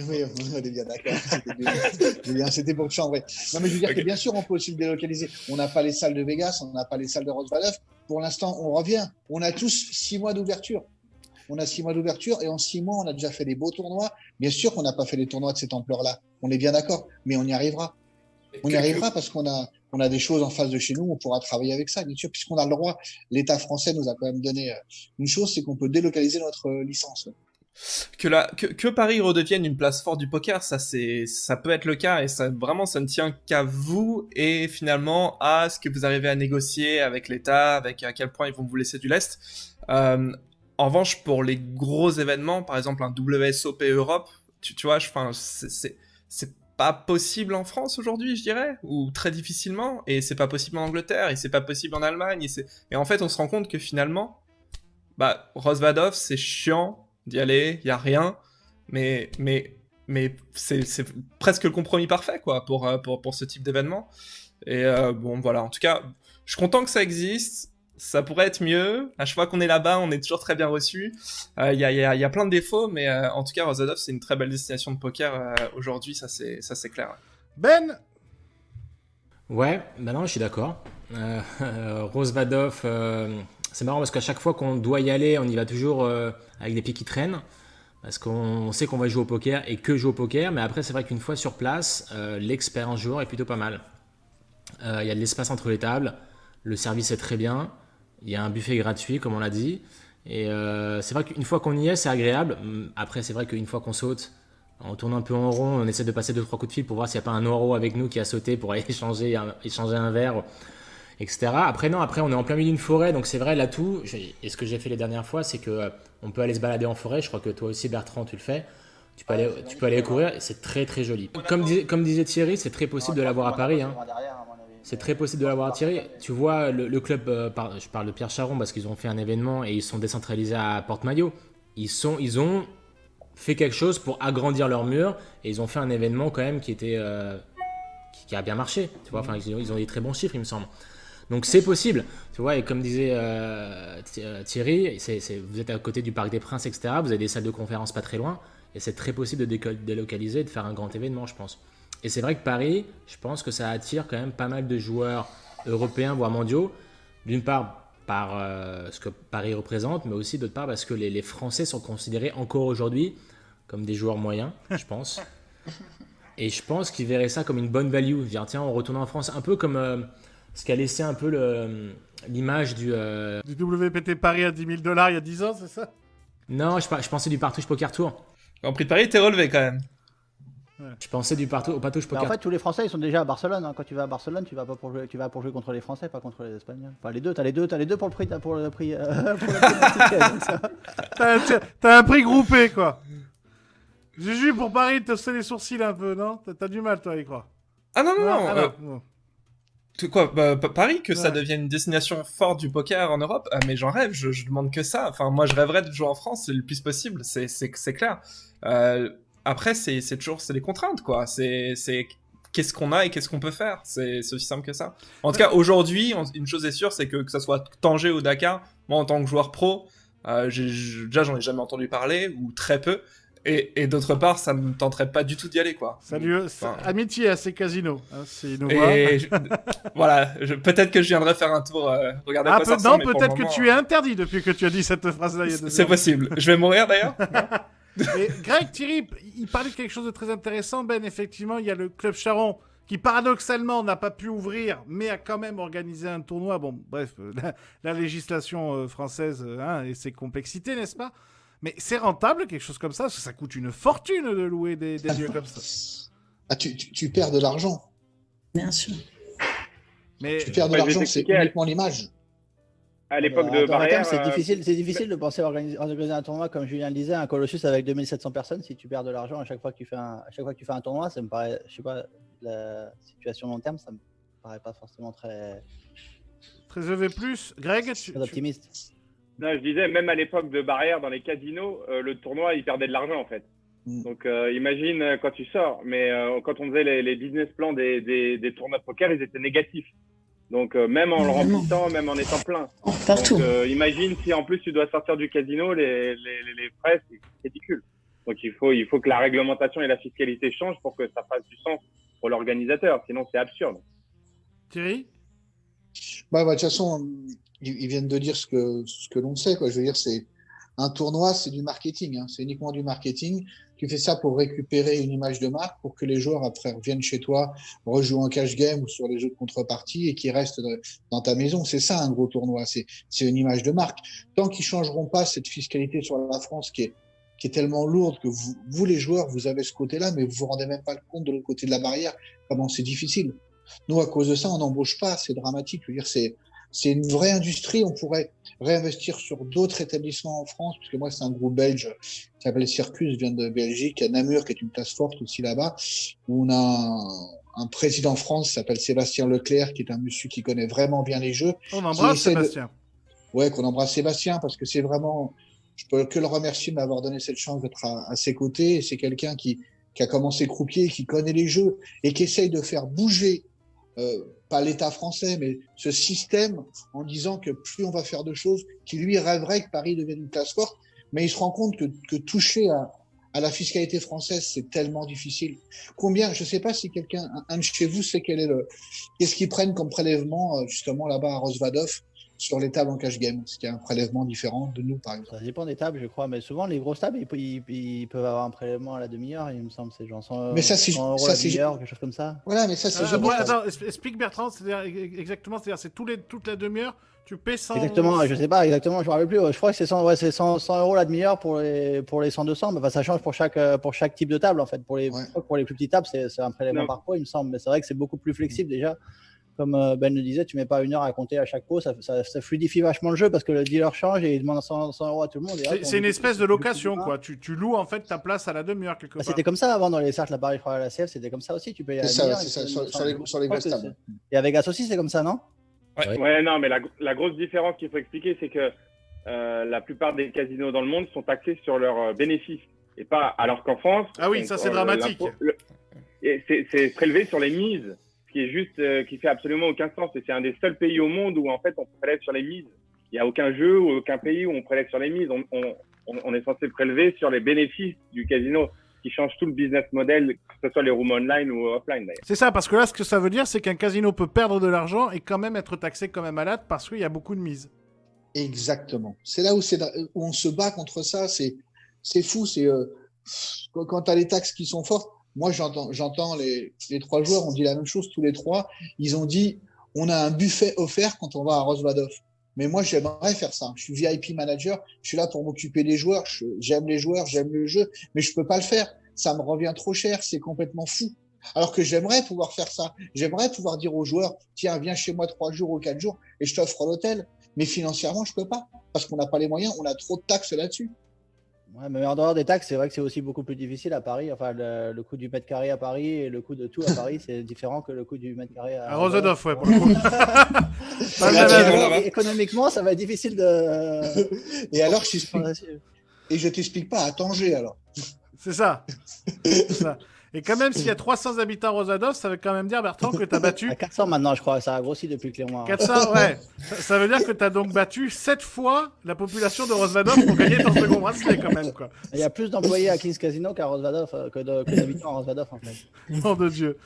Oui, on est bien d'accord. C'était pour te chambrer. Non, mais je veux dire que bien sûr, on peut aussi le délocaliser. On n'a pas les salles de Vegas, on n'a pas les salles de Rosvadov. Pour l'instant, on revient. On a tous 6 mois d'ouverture. On a 6 mois d'ouverture et en 6 mois, on a déjà fait des beaux tournois. Bien sûr qu'on n'a pas fait des tournois de cette ampleur-là. On est bien d'accord, mais on y arrivera. On y arrivera parce qu'on a des choses en face de chez nous, on pourra travailler avec ça, bien sûr, puisqu'on a le droit. L'État français nous a quand même donné une chose, c'est qu'on peut délocaliser notre licence. Que Paris redevienne une place forte du poker, ça peut être le cas, et ça vraiment ça ne tient qu'à vous et finalement à ce que vous arrivez à négocier avec l'État, avec à quel point ils vont vous laisser du lest. En revanche, pour les gros événements, par exemple un WSOP Europe, tu vois, c'est pas possible en France aujourd'hui, je dirais, ou très difficilement, et c'est pas possible en Angleterre, et c'est pas possible en Allemagne, et en fait on se rend compte que finalement, Rosvadov, c'est chiant d'y aller, y a rien, mais c'est presque le compromis parfait, quoi, pour ce type d'événement. Et bon, voilà, en tout cas, je suis content que ça existe. Ça pourrait être mieux. À chaque fois qu'on est là-bas, on est toujours très bien reçu. Il y a plein de défauts, mais en tout cas, Rosvadov, c'est une très belle destination de poker aujourd'hui, ça c'est clair. Ben. Ouais, non, je suis d'accord. Rosvadov, c'est marrant parce qu'à chaque fois qu'on doit y aller, on y va toujours avec des pieds qui traînent. Parce qu'on sait qu'on va jouer au poker et que jouer au poker. Mais après, c'est vrai qu'une fois sur place, l'expérience joueur est plutôt pas mal. Il y a de l'espace entre les tables. Le service est très bien. Il y a un buffet gratuit, comme on l'a dit. Et c'est vrai qu'une fois qu'on y est, c'est agréable. Après, c'est vrai qu'une fois qu'on saute, on tourne un peu en rond. On essaie de passer 2-3 coups de fil pour voir s'il n'y a pas un euro avec nous qui a sauté pour aller échanger un verre, etc. Après, on est en plein milieu d'une forêt. Donc, c'est vrai, l'atout, et ce que j'ai fait les dernières fois, c'est qu'on peut aller se balader en forêt. Je crois que toi aussi, Bertrand, tu le fais. Tu peux aller courir et c'est très, très joli. Comme disait Thierry, c'est très possible de l'avoir à Paris. Hein. C'est très possible de l'avoir attiré. Tu vois, le club, je parle de Pierre Charon parce qu'ils ont fait un événement et ils sont décentralisés à Porte-Maillot. Ils ont fait quelque chose pour agrandir leur mur et ils ont fait un événement quand même qui a bien marché. Tu vois, enfin, ils ont des très bons chiffres, il me semble. Donc c'est possible, tu vois, et comme disait Thierry, vous êtes à côté du Parc des Princes, etc. Vous avez des salles de conférence pas très loin et c'est très possible de délocaliser et de faire un grand événement, je pense. Et c'est vrai que Paris, je pense que ça attire quand même pas mal de joueurs européens, voire mondiaux. D'une part, par ce que Paris représente, mais aussi d'autre part parce que les Français sont considérés encore aujourd'hui comme des joueurs moyens, je pense. Et je pense qu'ils verraient ça comme une bonne value. Dire, tiens, on retourne en France. Un peu comme ce qui a laissé un peu l'image du WPT Paris à $10 000 il y a 10 ans, c'est ça? Non, je pensais du Partouche Poker Tour. Le prix de Paris était relevé quand même. Ouais. Je pensais au Partouche Poker. En fait, tous les Français, ils sont déjà à Barcelone. Hein. Quand tu vas à Barcelone, tu vas pour jouer contre les Français, pas contre les Espagnols. Enfin, les deux, t'as les deux pour le prix, pour le prix d'un ticket. T'as un prix groupé, quoi. Juju, pour Paris, t'as haussé les sourcils un peu, non? T'as du mal, toi, à y croire. Ah non. Quoi, Paris, que ça devienne une destination forte du poker en Europe, mais j'en rêve, je demande que ça. Enfin, moi, je rêverais de jouer en France le plus possible, c'est clair. Après, c'est les contraintes, quoi. C'est qu'est-ce qu'on a et qu'est-ce qu'on peut faire. C'est aussi simple que ça. En tout cas, aujourd'hui, une chose est sûre, c'est que ça soit Tanger ou Dakar, moi, en tant que joueur pro, déjà, j'en ai jamais entendu parler, ou très peu. Et d'autre part, ça me tenterait pas du tout d'y aller, quoi. Salut, amitié à ces casinos. Hein, voilà, peut-être que je viendrai faire un tour, regarder quoi ça ressemble. Non, peut-être que tu es interdit depuis que tu as dit cette phrase-là. C'est possible. Je vais mourir d'ailleurs. Et Greg, Thierry, il parlait de quelque chose de très intéressant. Ben, effectivement, il y a le Club Charon qui, paradoxalement, n'a pas pu ouvrir, mais a quand même organisé un tournoi. Bon, bref, la législation française et ses complexités, n'est-ce pas? Mais c'est rentable, quelque chose comme ça, parce que ça coûte une fortune de louer des lieux comme ça. Ah, tu perds de l'argent. Bien sûr. Mais tu perds de l'argent, c'est uniquement l'image. À l'époque de Barrière... C'est difficile de penser à organiser un tournoi, comme Julien le disait, un Colossus avec 2700 personnes. Si tu perds de l'argent à chaque fois que tu fais un tournoi, ça me paraît, je sais pas, la situation long terme, ça me paraît pas forcément très EV+. Greg, très optimiste. Non, je disais, même à l'époque de Barrière, dans les casinos, le tournoi, il perdait de l'argent, en fait. Donc, imagine quand tu sors. Mais quand on faisait les business plans des tournois de poker, ils étaient négatifs. Donc, même en le remplissant, même en étant plein. Partout. Donc, imagine si, en plus, tu dois sortir du casino, les frais, c'est ridicule. Donc, il faut que la réglementation et la fiscalité changent pour que ça fasse du sens pour l'organisateur. Sinon, c'est absurde. Thierry ? De toute façon... Ils viennent de dire ce que l'on sait, quoi. Je veux dire, c'est un tournoi, c'est du marketing, hein. C'est uniquement du marketing. Tu fais ça pour récupérer une image de marque, pour que les joueurs après reviennent chez toi, rejouent en cash game ou sur les jeux de contrepartie et qu'ils restent dans ta maison. C'est ça un gros tournoi. C'est une image de marque. Tant qu'ils changeront pas cette fiscalité sur la France qui qui est tellement lourde que vous les joueurs, vous avez ce côté-là, mais vous vous rendez même pas compte de l'autre côté de la barrière, comment c'est difficile. Nous, à cause de ça, on n'embauche pas, c'est dramatique. Je veux dire, c'est une vraie industrie. On pourrait réinvestir sur d'autres établissements en France, parce que moi, c'est un groupe belge qui s'appelle Circus, vient de Belgique, à Namur, qui est une place forte aussi là-bas, où on a un président France qui s'appelle Sébastien Leclerc, qui est un monsieur qui connaît vraiment bien les jeux. On embrasse Sébastien. Ouais, qu'on embrasse Sébastien, parce que c'est vraiment, je peux que le remercier de m'avoir donné cette chance d'être à ses côtés. Et c'est quelqu'un qui a commencé croupier, qui connaît les jeux et qui essaye de faire bouger pas l'État français, mais ce système en disant que plus on va faire de choses, qui lui rêverait que Paris devienne une place forte, mais il se rend compte que toucher à la fiscalité française, c'est tellement difficile. Combien, je sais pas si quelqu'un, un de chez vous sait qu'est-ce qu'ils prennent comme prélèvement justement là-bas à Rosvadov sur les tables en cash game, ce qui est un prélèvement différent de nous par exemple. Ça dépend des tables, je crois, mais souvent les grosses tables, ils peuvent avoir un prélèvement à la demi-heure, il me semble, c'est genre 100, mais ça, 100 euros la demi-heure, quelque chose comme ça. Voilà, mais ça c'est attends, explique Bertrand, c'est-à-dire exactement, c'est-à-dire c'est toute la demi-heure, tu paies 100. Exactement, je sais pas exactement, je me rappelle plus. Je crois que c'est 100 euros la demi-heure pour les 100-200, mais ça change pour chaque type de table en fait. Pour les plus petites tables, c'est un prélèvement par pot, il me semble, mais c'est vrai que c'est beaucoup plus flexible déjà. Comme Ben le disait, tu mets pas 1 heure à compter à chaque pot, ça fluidifie vachement le jeu parce que le dealer change et il demande 100 euros à tout le monde. C'est une espèce de location, quoi. Tu loues en fait ta place à la demi-heure quelque part. C'était comme ça avant dans les cercles à Paris, je crois, à la CF, c'était comme ça aussi. Tu payais à la demi-heure. C'est ça, sur les grosses tables. Et à Vegas aussi, c'est comme ça, non? Ouais, non, mais la grosse différence qu'il faut expliquer, c'est que la plupart des casinos dans le monde sont taxés sur leurs bénéfices. Et pas, alors qu'en France. Ah oui, ça c'est dramatique. C'est prélevé sur les mises. Ce qui est juste, qui fait absolument aucun sens. Et c'est un des seuls pays au monde où, en fait, on prélève sur les mises. Il n'y a aucun jeu ou aucun pays où on prélève sur les mises. On est censé prélever sur les bénéfices du casino, qui change tout le business model, que ce soit les rooms online ou offline, d'ailleurs. C'est ça, parce que là, ce que ça veut dire, c'est qu'un casino peut perdre de l'argent et quand même être taxé comme un malade parce qu'il y a beaucoup de mises. Exactement. C'est là où on se bat contre ça. C'est fou. Quand tu as les taxes qui sont fortes. Moi, j'entends les 3 joueurs ont dit la même chose tous les 3. Ils ont dit, on a un buffet offert quand on va à Rosvadov. Mais moi, j'aimerais faire ça. Je suis VIP manager. Je suis là pour m'occuper des joueurs. J'aime les joueurs, j'aime le jeu, mais je peux pas le faire. Ça me revient trop cher. C'est complètement fou. Alors que j'aimerais pouvoir faire ça. J'aimerais pouvoir dire aux joueurs, tiens, viens chez moi 3 jours ou 4 jours et je t'offre l'hôtel. Mais financièrement, je peux pas. Parce qu'on n'a pas les moyens. On a trop de taxes là-dessus. Ouais, mais en dehors des taxes, c'est vrai que c'est aussi beaucoup plus difficile à Paris. Enfin, le coût du mètre carré à Paris et le coût de tout à Paris, c'est différent que le coût du mètre carré à Rosvadov, ouais, pour le coup. Économiquement, ça va être difficile de. Et alors, je t'explique pas à Tanger, alors. C'est ça. C'est ça. Et quand même, s'il y a 300 habitants à Rosvadov, ça veut quand même dire, Bertrand, que tu as battu... À 400 maintenant, je crois. Ça a grossi depuis Clément. 400, ouais. Ça veut dire que tu as donc battu 7 fois la population de Rosvadov pour gagner ton second bracelet, quand même, quoi. Il y a plus d'employés à Kings Casino qu'à Rosvadov, que d'habitants à Rosvadov, en fait. Nom de Dieu.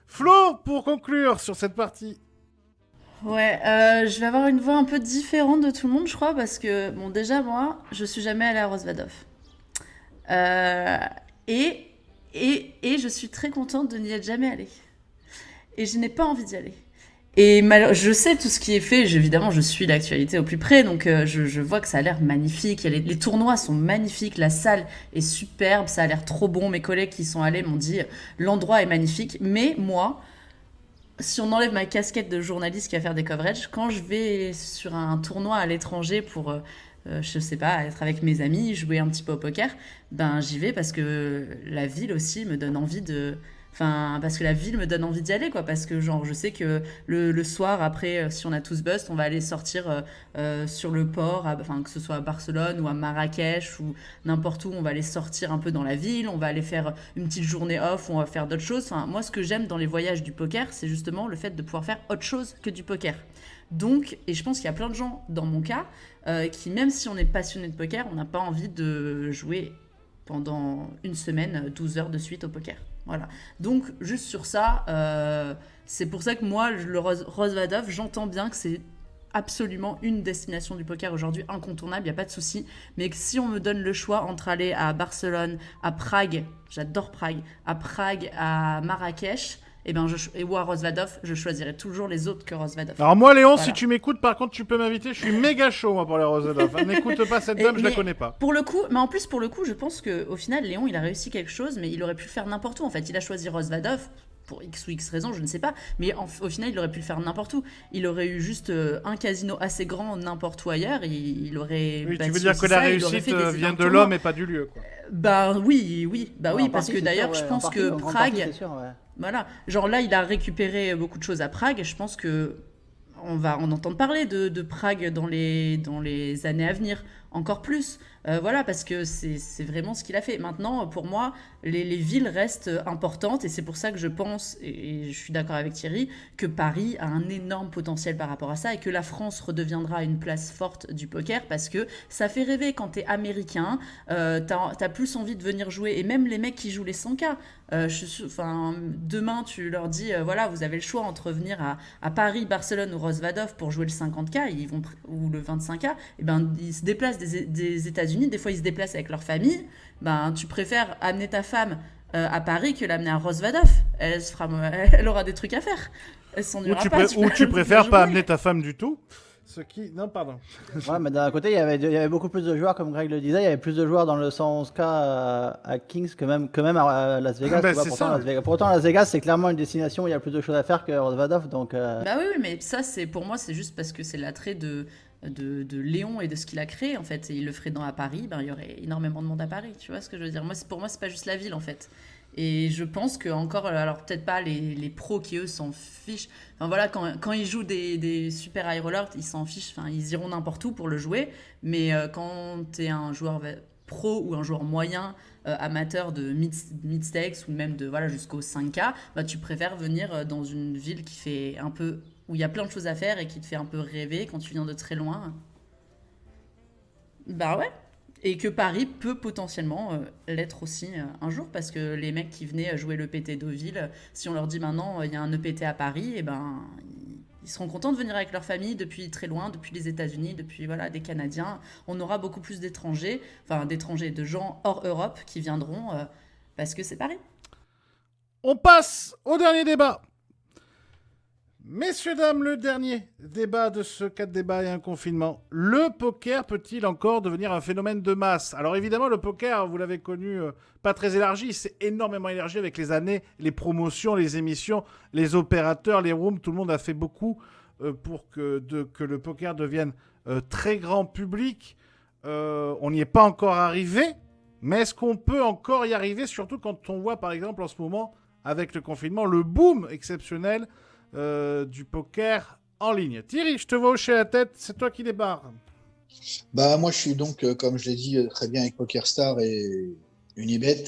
Flo, pour conclure sur cette partie. Ouais, je vais avoir une voix un peu différente de tout le monde, je crois, parce que, bon, déjà, moi, je suis jamais allée à Rosvadov. Et je suis très contente de n'y être jamais allée. Et je n'ai pas envie d'y aller. Et je sais tout ce qui est fait. Évidemment, je suis l'actualité au plus près. Donc, je vois que ça a l'air magnifique. Les tournois sont magnifiques. La salle est superbe. Ça a l'air trop bon. Mes collègues qui sont allés m'ont dit l'endroit est magnifique. Mais moi, si on enlève ma casquette de journaliste qui va faire des coverages, quand je vais sur un tournoi à l'étranger pour... je sais pas, être avec mes amis, jouer un petit peu au poker, ben j'y vais parce que la ville aussi me donne envie de... Enfin, parce que la ville me donne envie d'y aller, quoi. Parce que, genre, je sais que le soir, après, si on a tous bust, on va aller sortir sur le port, enfin, que ce soit à Barcelone ou à Marrakech ou n'importe où, on va aller sortir un peu dans la ville, on va aller faire une petite journée off, on va faire d'autres choses. Enfin, moi, ce que j'aime dans les voyages du poker, c'est justement le fait de pouvoir faire autre chose que du poker. Donc, et je pense qu'il y a plein de gens, dans mon cas, qui, même si on est passionné de poker, on n'a pas envie de jouer pendant une semaine, 12 heures de suite au poker. Voilà. Donc, juste sur ça, c'est pour ça que moi, le Rosvadov, j'entends bien que c'est absolument une destination du poker aujourd'hui incontournable, il n'y a pas de souci. Mais que si on me donne le choix entre aller à Barcelone, à Prague, j'adore Prague, à Marrakech, ou à Rosvadov, je choisirais toujours les autres que Rosvadov. Alors moi, Léon, Voilà. si tu m'écoutes, par contre, tu peux m'inviter. Je suis méga chaud, moi, pour les Rosvadov. N'écoute pas cette dame, je la connais pas. Pour le coup, je pense qu'au final, Léon, il a réussi quelque chose, mais il aurait pu le faire n'importe où. En fait, il a choisi Rosvadov. Pour X ou X raisons, je ne sais pas, mais au final, il aurait pu le faire n'importe où. Il aurait eu juste un casino assez grand n'importe où ailleurs, il aurait Oui, tu bâti veux dire aussi que la ça, il aurait réussite fait des vient de tournois. l'homme et pas du lieu, quoi. Bah oui, Ouais, en parce partie, que c'est d'ailleurs, sûr, je ouais, pense en partie, que en grande Prague, partie, c'est sûr, ouais. voilà, genre là, il a récupéré beaucoup de choses à Prague. Je pense que on va en entendre parler de Prague dans les années à venir, encore plus. Voilà, parce que c'est vraiment ce qu'il a fait. Maintenant, pour moi, les villes restent importantes et c'est pour ça que je pense, et je suis d'accord avec Thierry, que Paris a un énorme potentiel par rapport à ça et que la France redeviendra une place forte du poker parce que ça fait rêver quand t'es américain, t'as plus envie de venir jouer. Et même les mecs qui jouent les 100K, demain tu leur dis, voilà, vous avez le choix entre venir à Paris, Barcelone ou Rosvadov pour jouer le 50K, ou le 25K, et ben ils se déplacent des États-Unis, des fois ils se déplacent avec leur famille, ben tu préfères amener ta femme à Paris que l'amener à Rosvadov. Elle aura des trucs à faire. Elle s'ennuiera pas. Ou tu préfères jouer. pas amener ta femme du tout. Non, pardon. Ouais, mais d'un côté, il y avait beaucoup plus de joueurs, comme Greg le disait. Il y avait plus de joueurs dans le 111K à Kings que même à Las Vegas. Ben, tu vois. c'est Pourtant, ça. Pourtant, Las Vegas, c'est clairement une destination où il y a plus de choses à faire que Rosvadov. Donc, Bah oui, mais ça, pour moi, c'est juste parce que c'est l'attrait de Léon et de ce qu'il a créé, en fait. Et il le ferait à Paris, ben, il y aurait énormément de monde à Paris. Tu vois ce que je veux dire? Pour moi, c'est pas juste la ville, en fait. Et je pense que encore, alors peut-être pas les pros qui, eux, s'en fichent. Enfin voilà, quand ils jouent des super high rollers, ils s'en fichent. Enfin, ils iront n'importe où pour le jouer. Mais quand t'es un joueur pro ou un joueur moyen, amateur de mid stakes ou même de voilà jusqu'au 5K, bah, tu préfères venir dans une ville qui fait un peu où il y a plein de choses à faire et qui te fait un peu rêver quand tu viens de très loin. Bah ouais. Et que Paris peut potentiellement l'être aussi un jour, parce que les mecs qui venaient jouer l'EPT Deauville, si on leur dit maintenant il y a un EPT à Paris, et ben ils seront contents de venir avec leur famille depuis très loin, depuis les États-Unis, depuis voilà des Canadiens. On aura beaucoup plus d'étrangers, de gens hors Europe qui viendront parce que c'est Paris. On passe au dernier débat. Messieurs, dames, le dernier débat de ce 4 débats et un confinement. Le poker peut-il encore devenir un phénomène de masse? Alors évidemment, le poker, vous l'avez connu, pas très élargi. C'est énormément élargi avec les années, les promotions, les émissions, les opérateurs, les rooms. Tout le monde a fait beaucoup pour que le poker devienne très grand public. On n'y est pas encore arrivé. Mais est-ce qu'on peut encore y arriver? Surtout quand on voit, par exemple, en ce moment, avec le confinement, le boom exceptionnel du poker en ligne. Thierry, je te vois hocher la tête, c'est toi qui débarre. Bah, moi, je suis donc, comme je l'ai dit, très bien avec PokerStar et Unibet.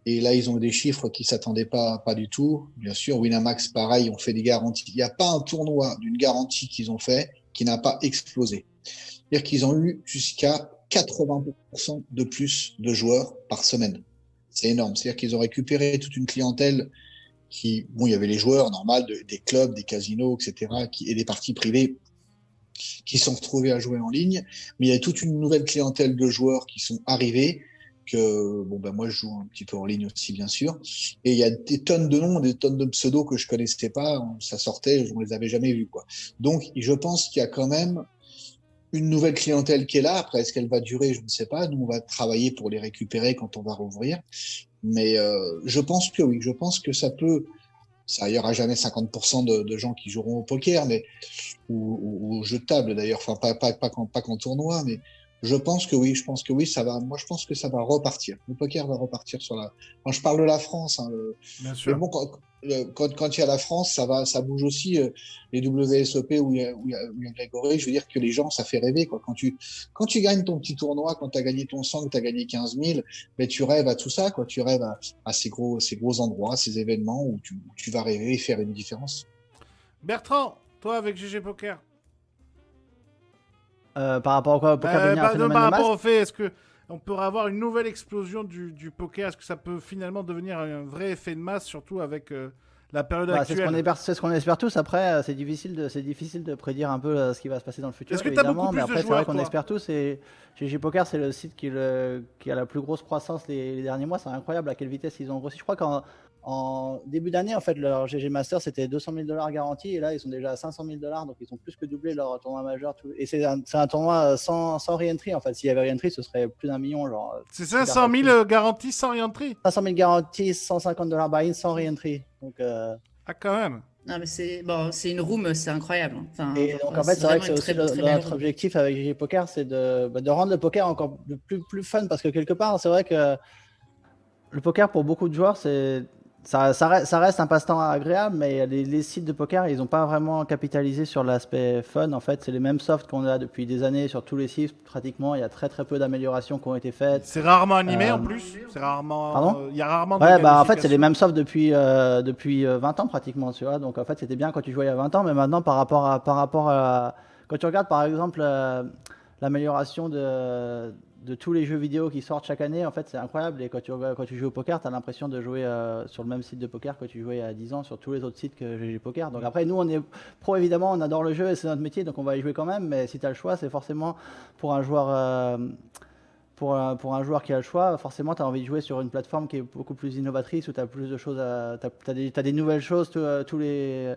Et là, ils ont des chiffres qui s'attendaient pas du tout. Bien sûr, Winamax, pareil, ont fait des garanties. Il n'y a pas un tournoi d'une garantie qu'ils ont fait qui n'a pas explosé. C'est-à-dire qu'ils ont eu jusqu'à 80% de plus de joueurs par semaine. C'est énorme. C'est-à-dire qu'ils ont récupéré toute une clientèle il y avait les joueurs normaux des clubs, des casinos, etc., et des parties privées qui sont retrouvés à jouer en ligne. Mais il y a toute une nouvelle clientèle de joueurs qui sont arrivés moi, je joue un petit peu en ligne aussi, bien sûr. Et il y a des tonnes de noms, des tonnes de pseudos que je connaissais pas. Ça sortait, on les avait jamais vus, quoi. Donc, je pense qu'il y a quand même une nouvelle clientèle qui est là. Après, est-ce qu'elle va durer? Je ne sais pas. Nous, on va travailler pour les récupérer quand on va rouvrir. Mais je pense que oui, je pense que ça il y aura jamais 50% de gens qui joueront au poker, ou au jeu de table d'ailleurs, enfin pas qu'en tournoi, mais je pense que oui, ça va. Moi, je pense que ça va repartir. Le poker va repartir quand je parle de la France, hein, Bien sûr. mais bon, quand il y a la France, ça bouge aussi. Les WSOP où il y a Grégory, je veux dire que les gens, ça fait rêver, quoi. Quand tu gagnes ton petit tournoi, quand tu as gagné ton 100, que tu as gagné 15 000, mais tu rêves à tout ça, quoi. Tu rêves à ces gros endroits, ces événements où tu vas rêver et faire une différence. Bertrand, toi avec GG Poker. par rapport à quoi? Au poker devenir un phénomène par de masse? rapport au fait, est-ce qu'on peut avoir une nouvelle explosion du poker? Est-ce que ça peut finalement devenir un vrai effet de masse, surtout avec la période actuelle? C'est ce qu'on espère tous. Après, c'est difficile de prédire un peu ce qui va se passer dans le futur. Est-ce que t'as beaucoup évidemment, plus mais de après, c'est joueurs, vrai qu'on toi espère tous. Et GG Poker, c'est le site qui a la plus grosse croissance les derniers mois. C'est incroyable à quelle vitesse ils ont grossi. Je crois En début d'année, en fait, leur GG Master, c'était 200 000 $ garantis. Et là, ils sont déjà à 500 000 $. Donc, ils ont plus que doublé leur tournoi majeur. Et c'est un tournoi sans re-entry. En fait, s'il y avait re-entry, ce serait plus d'1 million. Genre, C'est 500 000 garanties sans re-entry. 500 000 garantis, 150 $ buy-in sans re-entry. Donc, Ah, quand même. Non, mais c'est une room, c'est incroyable. Enfin, et donc, en fait, c'est vrai que c'est aussi très belle notre room. objectif avec GG Poker, c'est de rendre le poker encore plus fun. Parce que quelque part, c'est vrai que le poker, pour beaucoup de joueurs, ça reste un passe-temps agréable, mais les sites de poker, ils n'ont pas vraiment capitalisé sur l'aspect fun. En fait, c'est les mêmes softs qu'on a depuis des années sur tous les sites, pratiquement. Il y a très très peu d'améliorations qui ont été faites. C'est rarement animé en plus. C'est rarement. Pardon Il y a rarement de Ouais, bah en fait, c'est les gamification. mêmes softs depuis 20 ans pratiquement, tu vois. Donc en fait, c'était bien quand tu jouais il y a 20 ans, mais maintenant, par rapport à quand tu regardes par exemple l'amélioration de tous les jeux vidéo qui sortent chaque année, en fait, c'est incroyable. Et quand tu joues au poker, tu as l'impression de jouer sur le même site de poker que tu jouais il y a 10 ans sur tous les autres sites que GG Poker. Donc après, nous, on est pro évidemment, on adore le jeu et c'est notre métier, donc on va y jouer quand même. Mais si tu as le choix, c'est forcément pour un joueur. Pour un joueur qui a le choix, forcément, tu as envie de jouer sur une plateforme qui est beaucoup plus innovatrice, où tu as plus de choses, t'as des nouvelles choses tous les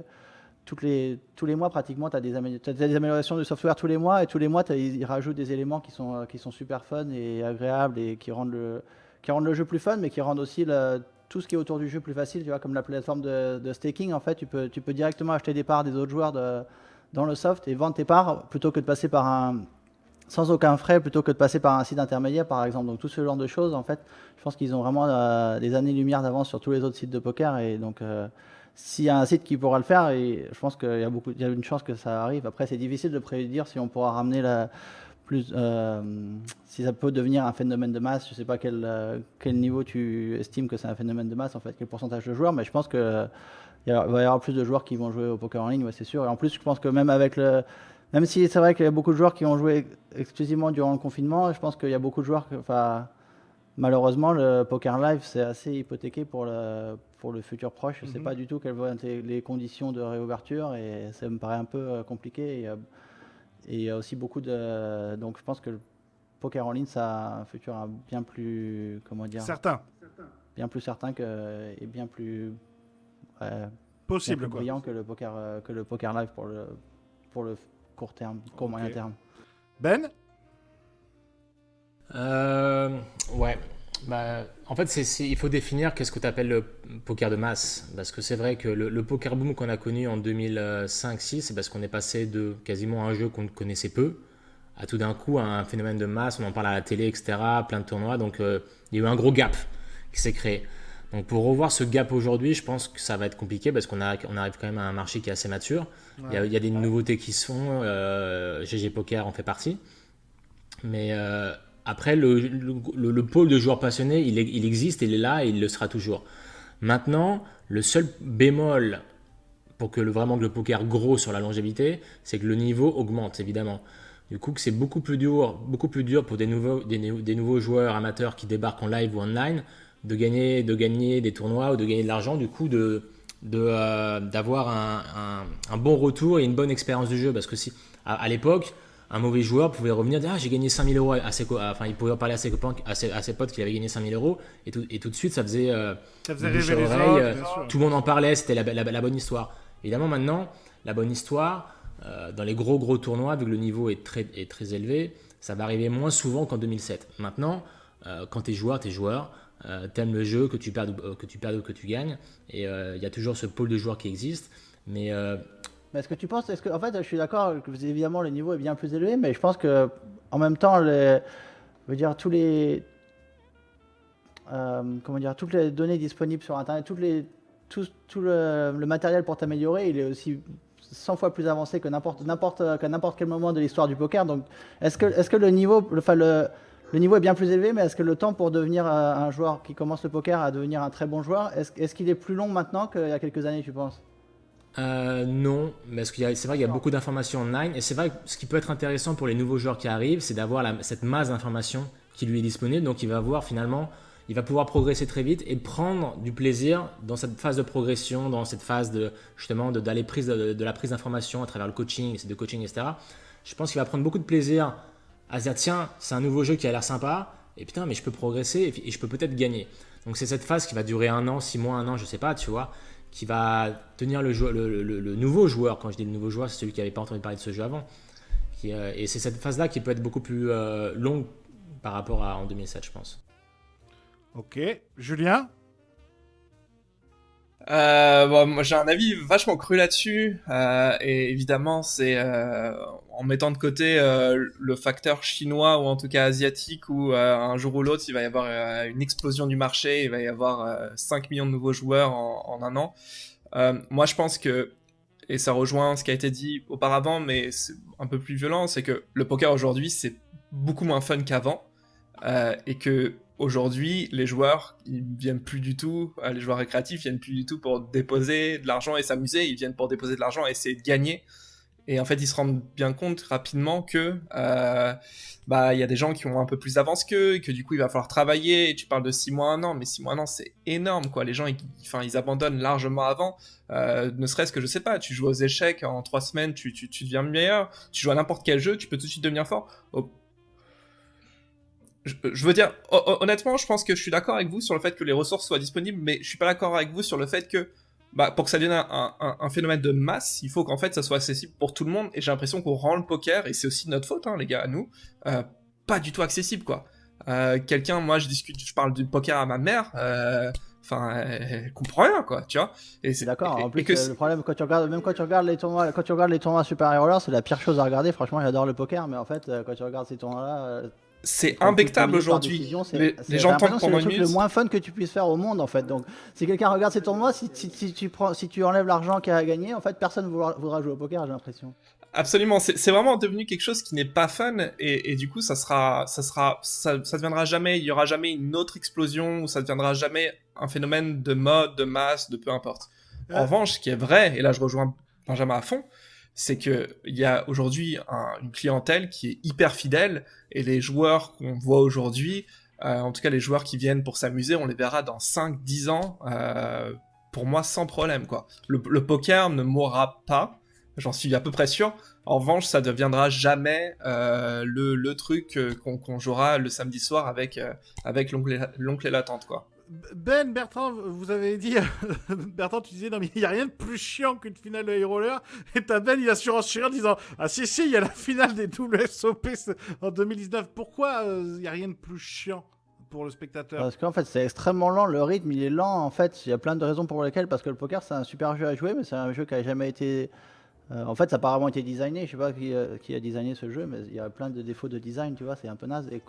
mois pratiquement, tu as des améliorations du software tous les mois, et tous les mois, ils rajoutent des éléments qui sont super fun et agréables et qui rendent le jeu plus fun, mais qui rendent aussi tout ce qui est autour du jeu plus facile, tu vois, comme la plateforme de staking. En fait, tu peux directement acheter des parts des autres joueurs dans le soft et vendre tes parts plutôt que de passer sans aucun frais, plutôt que de passer par un site intermédiaire, par exemple. Donc tout ce genre de choses, en fait, je pense qu'ils ont vraiment des années-lumière d'avance sur tous les autres sites de poker. Et donc, s'il y a un site qui pourra le faire, et je pense qu'il y a une chance que ça arrive. Après, c'est difficile de prédire si on pourra ramener si ça peut devenir un phénomène de masse. Je ne sais pas quel niveau tu estimes que c'est un phénomène de masse, en fait, quel pourcentage de joueurs, mais je pense que il va y avoir plus de joueurs qui vont jouer au poker en ligne, ouais, c'est sûr. Et en plus, je pense que même si c'est vrai qu'il y a beaucoup de joueurs qui ont joué exclusivement durant le confinement, je pense qu'il y a beaucoup de joueurs malheureusement, le poker live, c'est assez hypothéqué pour le futur proche. Je ne sais pas du tout quelles vont être les conditions de réouverture et ça me paraît un peu compliqué. Et il y a aussi beaucoup de... Donc je pense que le poker en ligne, ça a un futur bien plus... Comment dire Certains. Bien plus certain et bien plus... Possible, bien plus quoi. brillant que le poker live pour le court terme, moyen terme. Ben? Ouais. Bah, en fait, il faut définir qu'est-ce que tu appelles le poker de masse. Parce que c'est vrai que le poker boom qu'on a connu en 2005-6, c'est parce qu'on est passé de quasiment un jeu qu'on connaissait peu à tout d'un coup un phénomène de masse. On en parle à la télé, etc. Plein de tournois. Donc, il y a eu un gros gap qui s'est créé. Donc, pour revoir ce gap aujourd'hui, je pense que ça va être compliqué parce qu'on arrive quand même à un marché qui est assez mature. Ouais. Il y a des nouveautés qui se font. GG Poker en fait partie. Mais après, le pôle de joueurs passionnés, il existe, il est là et il le sera toujours. Maintenant, le seul bémol pour que vraiment que le poker grosse sur la longévité, c'est que le niveau augmente, évidemment. Du coup, que c'est beaucoup plus dur pour des nouveaux joueurs amateurs qui débarquent en live ou online de gagner des tournois ou de gagner de l'argent, du coup, d'avoir un bon retour et une bonne expérience du jeu. Parce que si, à l'époque, un mauvais joueur pouvait revenir dire j'ai gagné 5 000 €, il pouvait parler à ses potes qu'il avait gagné 5 000 € et tout de suite ça faisait rêver les autres, tout le monde en parlait, c'était la bonne histoire. Évidemment maintenant la bonne histoire dans les gros tournois, vu que le niveau est très élevé, ça va arriver moins souvent qu'en 2007. Maintenant quand t'es joueur, t'aimes le jeu, que tu perdes ou que tu gagnes, et il y a toujours ce pôle de joueurs qui existe, mais est-ce que tu penses, en fait, je suis d'accord que évidemment le niveau est bien plus élevé, mais je pense que en même temps, toutes les données disponibles sur Internet, tout le matériel pour t'améliorer, il est aussi 100 fois plus avancé que n'importe quel moment de l'histoire du poker. Donc, est-ce que le niveau, le niveau est bien plus élevé, mais est-ce que le temps pour devenir un joueur qui commence le poker à devenir un très bon joueur, est-ce qu'il est plus long maintenant qu'il y a quelques années, tu penses? Non, mais c'est vrai qu'il y a beaucoup d'informations online, et c'est vrai que ce qui peut être intéressant pour les nouveaux joueurs qui arrivent, c'est d'avoir cette masse d'informations qui lui est disponible. Donc il va pouvoir progresser très vite et prendre du plaisir dans cette phase de progression, dans cette phase de la prise d'informations à travers le coaching, les sites de coaching, etc. Je pense qu'il va prendre beaucoup de plaisir à se dire tiens, c'est un nouveau jeu qui a l'air sympa, et putain, mais je peux progresser et je peux peut-être gagner. Donc c'est cette phase qui va durer 1 an, 6 mois, 1 an, je sais pas, tu vois, qui va tenir le nouveau joueur. Quand je dis le nouveau joueur, c'est celui qui n'avait pas entendu parler de ce jeu avant. Et c'est cette phase-là qui peut être beaucoup plus longue par rapport à en 2007, je pense. Ok. Julien? Moi j'ai un avis vachement cru là-dessus, et évidemment c'est en mettant de côté le facteur chinois ou en tout cas asiatique où un jour ou l'autre il va y avoir une explosion du marché, il va y avoir 5 millions de nouveaux joueurs en 1 an. Moi je pense que, et ça rejoint ce qui a été dit auparavant mais c'est un peu plus violent, c'est que le poker aujourd'hui c'est beaucoup moins fun qu'avant, et que aujourd'hui, les joueurs, ils viennent plus du tout, les joueurs récréatifs viennent plus du tout pour déposer de l'argent et s'amuser, ils viennent pour déposer de l'argent et essayer de gagner. Et en fait, ils se rendent bien compte rapidement que il y a des gens qui ont un peu plus d'avance qu'eux, et que du coup, il va falloir travailler. Et tu parles de 6 mois, 1 an, mais 6 mois, 1 an, c'est énorme, quoi. Les gens, ils abandonnent largement avant. Ne serait-ce que, je sais pas, tu joues aux échecs, en 3 semaines, tu deviens meilleur. Tu joues à n'importe quel jeu, tu peux tout de suite devenir fort. Je veux dire, honnêtement, je pense que je suis d'accord avec vous sur le fait que les ressources soient disponibles, mais je suis pas d'accord avec vous sur le fait que, pour que ça devienne un phénomène de masse, il faut qu'en fait ça soit accessible pour tout le monde, et j'ai l'impression qu'on rend le poker, et c'est aussi notre faute, hein, les gars, à nous, pas du tout accessible, quoi. Moi je parle du poker à ma mère, elle comprend rien, quoi, tu vois. Et c'est d'accord. En plus, le problème, quand tu regardes les tournois Super Hero Lore, c'est la pire chose à regarder. Franchement, j'adore le poker, mais en fait, quand tu regardes ces tournois-là, c'est imbectable aujourd'hui. Les gens tentent pendant une minute. C'est le moins fun que tu puisses faire au monde, en fait. Donc, si quelqu'un regarde ces tournois, si tu enlèves l'argent qu'il a gagné, en fait, personne voudra jouer au poker, j'ai l'impression. Absolument, c'est vraiment devenu quelque chose qui n'est pas fun, et du coup ça deviendra jamais, il y aura jamais une autre explosion, ou ça deviendra jamais un phénomène de mode, de masse, de peu importe. En revanche, ce qui est vrai, et là je rejoins Benjamin à fond, c'est que il y a aujourd'hui une clientèle qui est hyper fidèle, et les joueurs qu'on voit aujourd'hui, en tout cas les joueurs qui viennent pour s'amuser, on les verra dans 5-10 ans, pour moi sans problème, quoi. Le poker ne mourra pas. J'en suis à peu près sûr. En revanche, ça deviendra jamais le truc qu'on jouera le samedi soir avec l'oncle et la tante, quoi. Bertrand, vous avez dit... Bertrand, tu disais, non mais il n'y a rien de plus chiant qu'une finale de High Roller. Et t'as Ben, il a surenchéri en disant, ah si, il y a la finale des WSOP en 2019. Pourquoi il n'y a rien de plus chiant pour le spectateur? Parce qu'en fait, c'est extrêmement lent. Le rythme, il est lent. En fait, il y a plein de raisons pour lesquelles. Parce que le poker, c'est un super jeu à jouer, mais c'est un jeu qui n'a jamais été... en fait, ça a apparemment été designé. Je sais pas qui a designé ce jeu, mais il y a plein de défauts de design, tu vois, c'est un peu naze. Et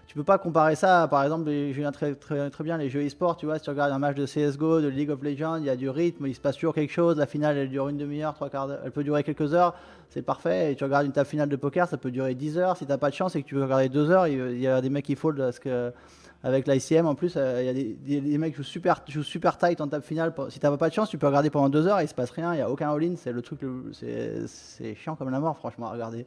tu peux pas comparer ça, par exemple, je viens très bien les jeux e-sport, tu vois, si tu regardes un match de CSGO, de League of Legends, il y a du rythme, il se passe toujours quelque chose. La finale, elle dure une demi-heure, 3/4 d'heure, elle peut durer quelques heures, c'est parfait. Et tu regardes une table finale de poker, ça peut durer 10 heures. Si t'as pas de chance et que tu veux regarder 2 heures, il y a des mecs qui fold parce que. Avec l'ICM, en plus, il y a des mecs qui jouent super tight en table finale. Si t'as pas de chance, tu peux regarder pendant 2 heures et il se passe rien. Il n'y a aucun all-in. C'est le truc, c'est chiant comme la mort, franchement, à regarder.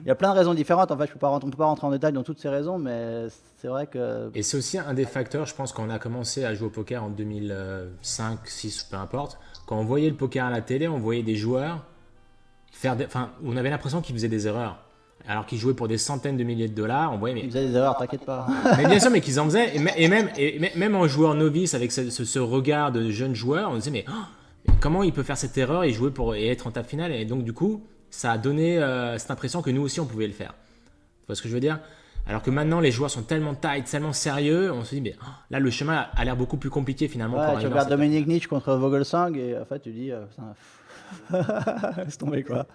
Il y a plein de raisons différentes. En fait, on peut pas rentrer en détail dans toutes ces raisons, mais c'est vrai que. Et c'est aussi un des facteurs, je pense, quand on a commencé à jouer au poker en 2005, 6, peu importe. Quand on voyait le poker à la télé, on voyait des joueurs on avait l'impression qu'ils faisaient des erreurs. Alors qu'ils jouaient pour des centaines de milliers de dollars, on voyait... Ils faisaient des erreurs, t'inquiète pas. Mais bien sûr, mais qu'ils en faisaient. Et même en joueur novice, avec ce regard de jeune joueur, on disait, mais comment il peut faire cette erreur et jouer et être en table finale? Et donc, du coup, ça a donné cette impression que nous aussi, on pouvait le faire. Tu vois ce que je veux dire? Alors que maintenant, les joueurs sont tellement tight, tellement sérieux, on se dit, mais là, le chemin a l'air beaucoup plus compliqué finalement. Ouais, tu regardes Dominic Nietzsche contre Vogelsang et en fait, tu dis... laisse tomber, quoi.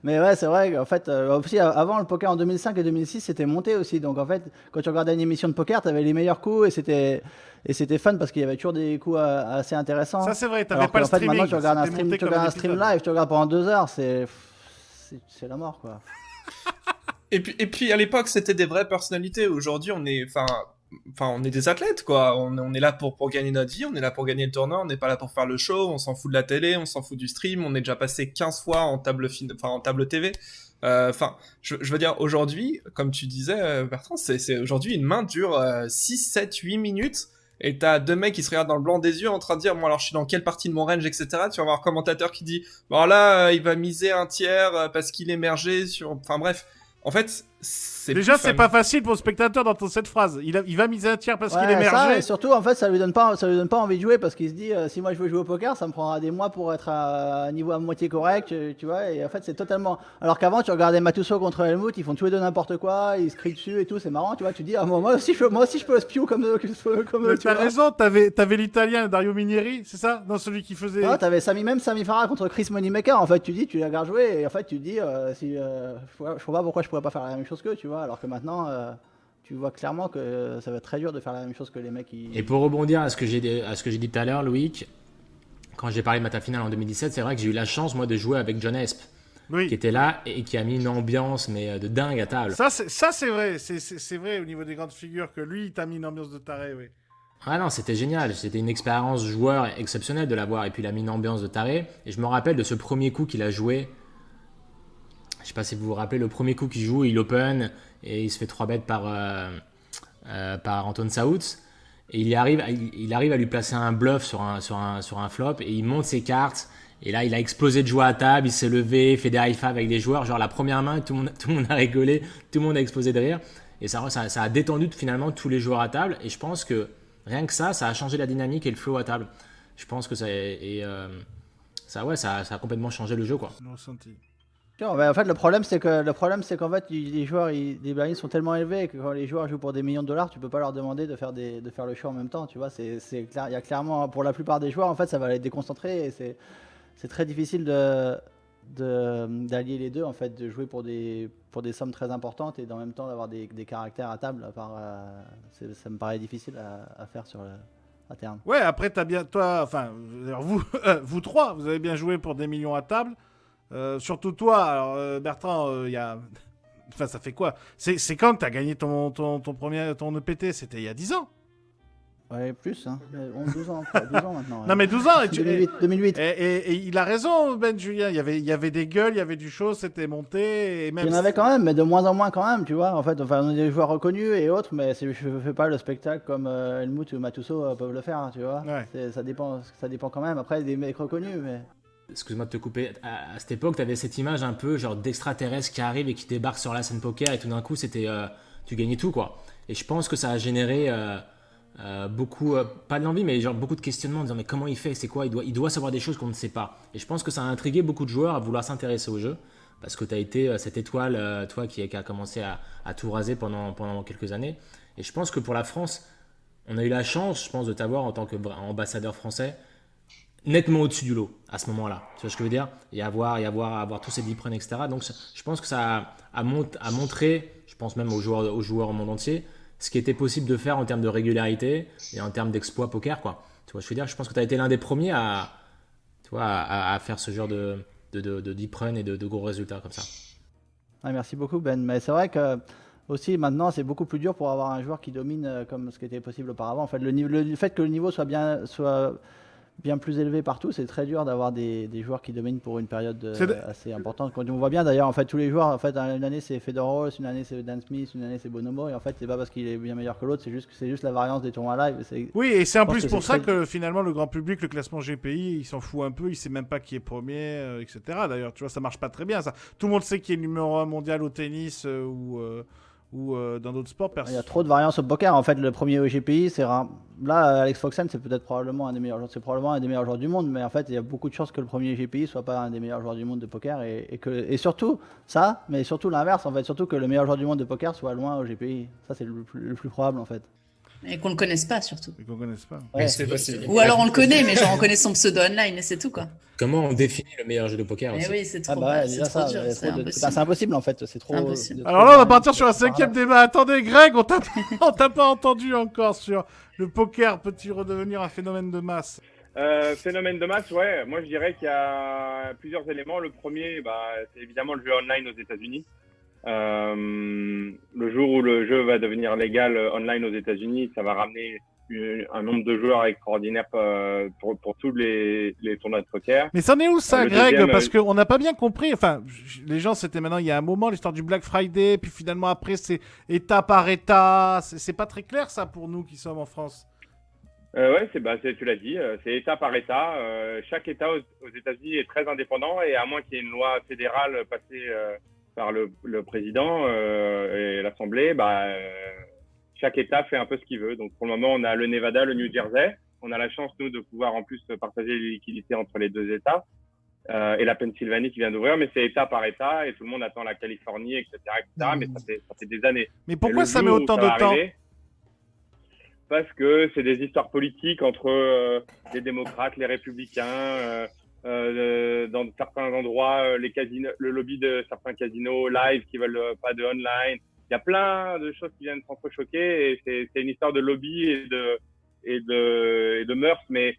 Mais ouais, c'est vrai qu'en fait, aussi, avant le poker en 2005 et 2006, c'était monté aussi. Donc en fait, quand tu regardais une émission de poker, tu avais les meilleurs coups et c'était fun parce qu'il y avait toujours des coups assez intéressants. Ça, c'est vrai, t'avais pas le en fait, streaming. Maintenant, tu regardes un stream live, tu regardes pendant 2 heures, c'est la mort, quoi. Et puis à l'époque, c'était des vraies personnalités. Aujourd'hui, on est des athlètes, quoi. On est là pour gagner notre vie, on est là pour gagner le tournoi, on n'est pas là pour faire le show, on s'en fout de la télé, on s'en fout du stream, on est déjà passé 15 fois en table TV. Je veux dire, aujourd'hui, comme tu disais, Bertrand, c'est aujourd'hui une main dure 6, 7, 8 minutes, et t'as 2 mecs qui se regardent dans le blanc des yeux en train de dire, moi alors je suis dans quelle partie de mon range, etc. Tu vas avoir un commentateur qui dit, bon là, il va miser un tiers parce qu'il est émergé sur... Enfin bref, en fait... Déjà, plus c'est pas facile pour le spectateur d'entendre cette phrase. Il va miser un tiers parce qu'il est Ouais, ça, émergé. et surtout, en fait, ça lui donne pas envie de jouer parce qu'il se dit, si moi je veux jouer au poker, ça me prendra des mois pour être à un niveau à moitié correct, tu vois. Et en fait, c'est totalement. Alors qu'avant, tu regardais Matuso contre Helmut, ils font tous les deux n'importe quoi, ils se crient dessus et tout, c'est marrant, tu vois. Tu dis, ah, moi aussi, je peux spiou comme eux, comme eux, tu T'as vois. raison, t'avais l'italien Dario Minieri, c'est ça? Non, celui qui faisait. Ah, t'avais Sami Farah contre Chris Moneymaker. En fait, tu dis, tu la regardes jouer et en fait, tu te dis, je vois pas pourquoi je pourrais pas faire la même chose qu'eux, tu vois. Alors que maintenant, tu vois clairement que ça va être très dur de faire la même chose que les mecs. Et pour rebondir à ce que j'ai dit tout à l'heure, Loïc, quand j'ai parlé de ma table finale en 2017, c'est vrai que j'ai eu la chance, moi, de jouer avec John Esp, Oui. qui était là et qui a mis une ambiance mais de dingue à table. Ça, c'est vrai. C'est vrai au niveau des grandes figures que lui, il t'a mis une ambiance de taré, oui. Ah non, c'était génial. C'était une expérience joueur exceptionnelle de l'avoir. Et puis il a mis une ambiance de taré. Et je me rappelle de ce premier coup qu'il a joué. Je sais pas si vous vous rappelez, le premier coup qu'il joue, il open et il se fait 3 bêtes par Anton Sautz. Et il arrive à lui placer un bluff sur un flop et il monte ses cartes. Et là, il a explosé de joie à table, il s'est levé, fait des high five avec des joueurs. Genre la première main, tout le monde a rigolé, tout le monde a explosé de rire. Et ça a détendu finalement tous les joueurs à table. Et je pense que rien que ça a changé la dynamique et le flow à table. Je pense que ça a complètement changé le jeu, quoi. Le ressenti. En fait, le problème, c'est qu'en fait, les joueurs, les blinds sont tellement élevés que quand les joueurs jouent pour des millions de dollars, tu peux pas leur demander de faire le show en même temps, tu vois. C'est clair, il y a clairement, pour la plupart des joueurs, en fait, ça va les déconcentrer et c'est très difficile d'allier les deux, en fait, de jouer pour des sommes très importantes et en même temps d'avoir des caractères à table. Ça me paraît difficile à faire à terme. Ouais, après, vous trois, vous avez bien joué pour des millions à table. Surtout toi, alors Bertrand, enfin, ça fait quoi? C'est quand que t'as gagné ton EPT? C'était il y a 10 ans? Ouais, plus, hein. 12 ans, 12 ans maintenant. Ouais. Non, mais 12 ans! 2008. Et il a raison, Ben Julien. Il y avait des gueules, il y avait du show, c'était monté. Et même Il y en avait quand même, mais de moins en moins quand même, tu vois. En fait, enfin, on a des joueurs reconnus et autres, mais je ne fais pas le spectacle comme Helmut ou Matuso peuvent le faire, hein, tu vois. Ouais. Ça dépend quand même. Après, des mecs reconnus, mais... Excuse-moi de te couper. À cette époque, tu avais cette image un peu genre d'extraterrestre qui arrive et qui débarque sur la scène poker et tout d'un coup, tu gagnais tout, quoi. Et je pense que ça a généré beaucoup, pas de l'envie, mais genre beaucoup de questionnements en disant mais comment il fait, c'est quoi, il doit savoir des choses qu'on ne sait pas. Et je pense que ça a intrigué beaucoup de joueurs à vouloir s'intéresser au jeu parce que tu as été cette étoile, toi qui a commencé à tout raser pendant quelques années. Et je pense que pour la France, on a eu la chance, je pense, de t'avoir en tant qu'ambassadeur français nettement au-dessus du lot à ce moment-là. Tu vois ce que je veux dire? Et avoir tous ces deep runs, etc. Donc je pense que ça a montré, je pense même aux joueurs au monde entier, ce qui était possible de faire en termes de régularité et en termes d'exploit poker, quoi. Tu vois, je veux dire, je pense que tu as été l'un des premiers à faire ce genre de deep run et de gros résultats comme ça. Ouais, merci beaucoup, Ben. Mais c'est vrai que aussi maintenant, c'est beaucoup plus dur pour avoir un joueur qui domine comme ce qui était possible auparavant. En fait, le fait que le niveau soit bien plus élevé partout, c'est très dur d'avoir des joueurs qui dominent pour une période assez importante. Quand on voit bien d'ailleurs, en fait, tous les joueurs, en fait, une année c'est Fedor Rose, une année c'est Dan Smith, une année c'est Bonomo, et en fait, c'est pas parce qu'il est bien meilleur que l'autre, c'est juste la variance des tournois live. Oui, et c'est en plus pour ça que finalement le grand public, le classement GPI, il s'en fout un peu, il sait même pas qui est premier, etc. D'ailleurs, tu vois, ça marche pas très bien ça. Tout le monde sait qui est le numéro 1 mondial au tennis ou dans d'autres sports. Il y a trop de variance au poker. En fait, le premier au GPI, c'est rare. Là, Alex Foxen, c'est probablement un des meilleurs joueurs. C'est probablement un des meilleurs joueurs du monde, mais en fait, il y a beaucoup de chances que le premier GPI soit pas un des meilleurs joueurs du monde de poker et surtout ça, mais surtout l'inverse, en fait, surtout que le meilleur joueur du monde de poker soit loin au GPI. Ça, c'est le plus probable, en fait. Et qu'on le connaisse pas, surtout. Et qu'on connaisse pas. Ouais. C'est possible. Ou alors on le connaît, mais genre on connaît son pseudo online et c'est tout, quoi. Comment on définit le meilleur jeu de poker Mais aussi? oui, c'est trop, déjà c'est trop dur, c'est c'est impossible. c'est impossible, en fait. C'est trop. Impossible. Alors là, on va partir sur un 5e débat. Attendez, Greg, on t'a pas entendu encore sur le poker. Peut-il redevenir un phénomène de masse? Phénomène de masse, ouais. Moi, je dirais qu'il y a plusieurs éléments. Le premier, c'est évidemment le jeu online aux États-Unis. Le jour où le jeu va devenir légal online aux États-Unis, ça va ramener un nombre de joueurs extraordinaire pour tous les tournois de poker. Mais c'en est où ça, Le Greg? deuxième, Parce qu'on n'a pas bien compris. Enfin, les gens, c'était maintenant il y a un moment l'histoire du Black Friday, puis finalement après c'est État par État. C'est pas très clair ça pour nous qui sommes en France. Ouais, tu l'as dit, c'est État par État. Chaque État aux États-Unis est très indépendant et à moins qu'il y ait une loi fédérale passée par le président et l'Assemblée, chaque État fait un peu ce qu'il veut. Donc pour le moment, on a le Nevada, le New Jersey. On a la chance, nous, de pouvoir en plus partager les liquidités entre les deux États. Et la Pennsylvanie qui vient d'ouvrir, mais c'est État par État, et tout le monde attend la Californie, etc. Mais ça fait des années. Mais pourquoi Et le ça met jour où autant ça de va temps? arriver, parce que c'est des histoires politiques entre les démocrates, les républicains, dans certains endroits, les casinos, le lobby de certains casinos live qui veulent pas de online. Il y a plein de choses qui viennent s'entrechoquer, et c'est une histoire de lobby et de mœurs, mais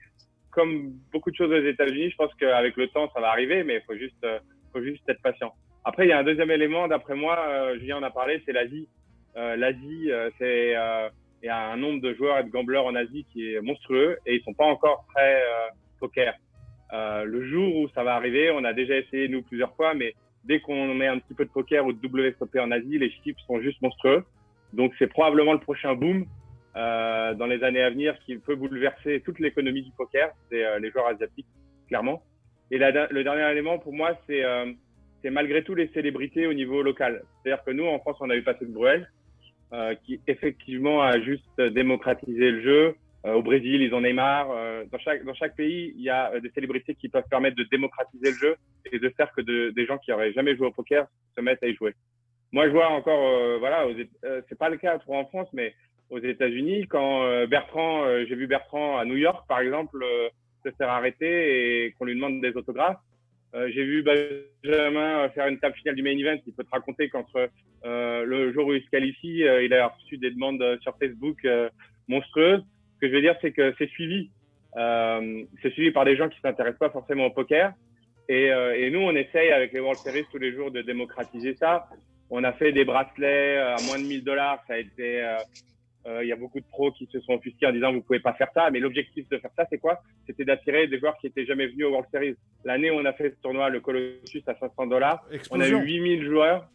comme beaucoup de choses aux États-Unis, je pense qu'avec le temps, ça va arriver, mais il faut juste être patient. Après, il y a un deuxième élément, d'après moi, Julien en a parlé, c'est l'Asie. L'Asie, il y a un nombre de joueurs et de gamblers en Asie qui est monstrueux, et ils sont pas encore très poker. Le jour où ça va arriver, on a déjà essayé nous plusieurs fois, mais dès qu'on met un petit peu de poker ou de WSOP en Asie, les chiffres sont juste monstrueux. Donc c'est probablement le prochain boom dans les années à venir qui peut bouleverser toute l'économie du poker. C'est les joueurs asiatiques, clairement. Et le dernier élément pour moi, c'est malgré tout les célébrités au niveau local. C'est-à-dire que nous, en France, on a eu Patrick Bruel, qui effectivement a juste démocratisé le jeu. Au Brésil, ils en ont marre. Dans chaque pays, il y a des célébrités qui peuvent permettre de démocratiser le jeu et de faire que des gens qui auraient jamais joué au poker se mettent à y jouer. Moi, je vois encore, c'est pas le cas trop en France, mais aux États-Unis, quand j'ai vu Bertrand à New York, par exemple, se faire arrêter et qu'on lui demande des autographes. J'ai vu Benjamin faire une table finale du main event. Il peut te raconter qu'entre le jour où il se qualifie, il a reçu des demandes sur Facebook monstrueuses. Ce que je veux dire, c'est que c'est suivi. C'est suivi par des gens qui s'intéressent pas forcément au poker. Et nous, on essaye avec les World Series tous les jours de démocratiser ça. On a fait des bracelets à moins de $1000. Ça a été, il y a beaucoup de pros qui se sont offusqués en disant vous pouvez pas faire ça. Mais l'objectif de faire ça, c'est quoi? C'était d'attirer des joueurs qui étaient jamais venus aux World Series. L'année où on a fait ce tournoi, le Colossus à $500, on a eu 8000 joueurs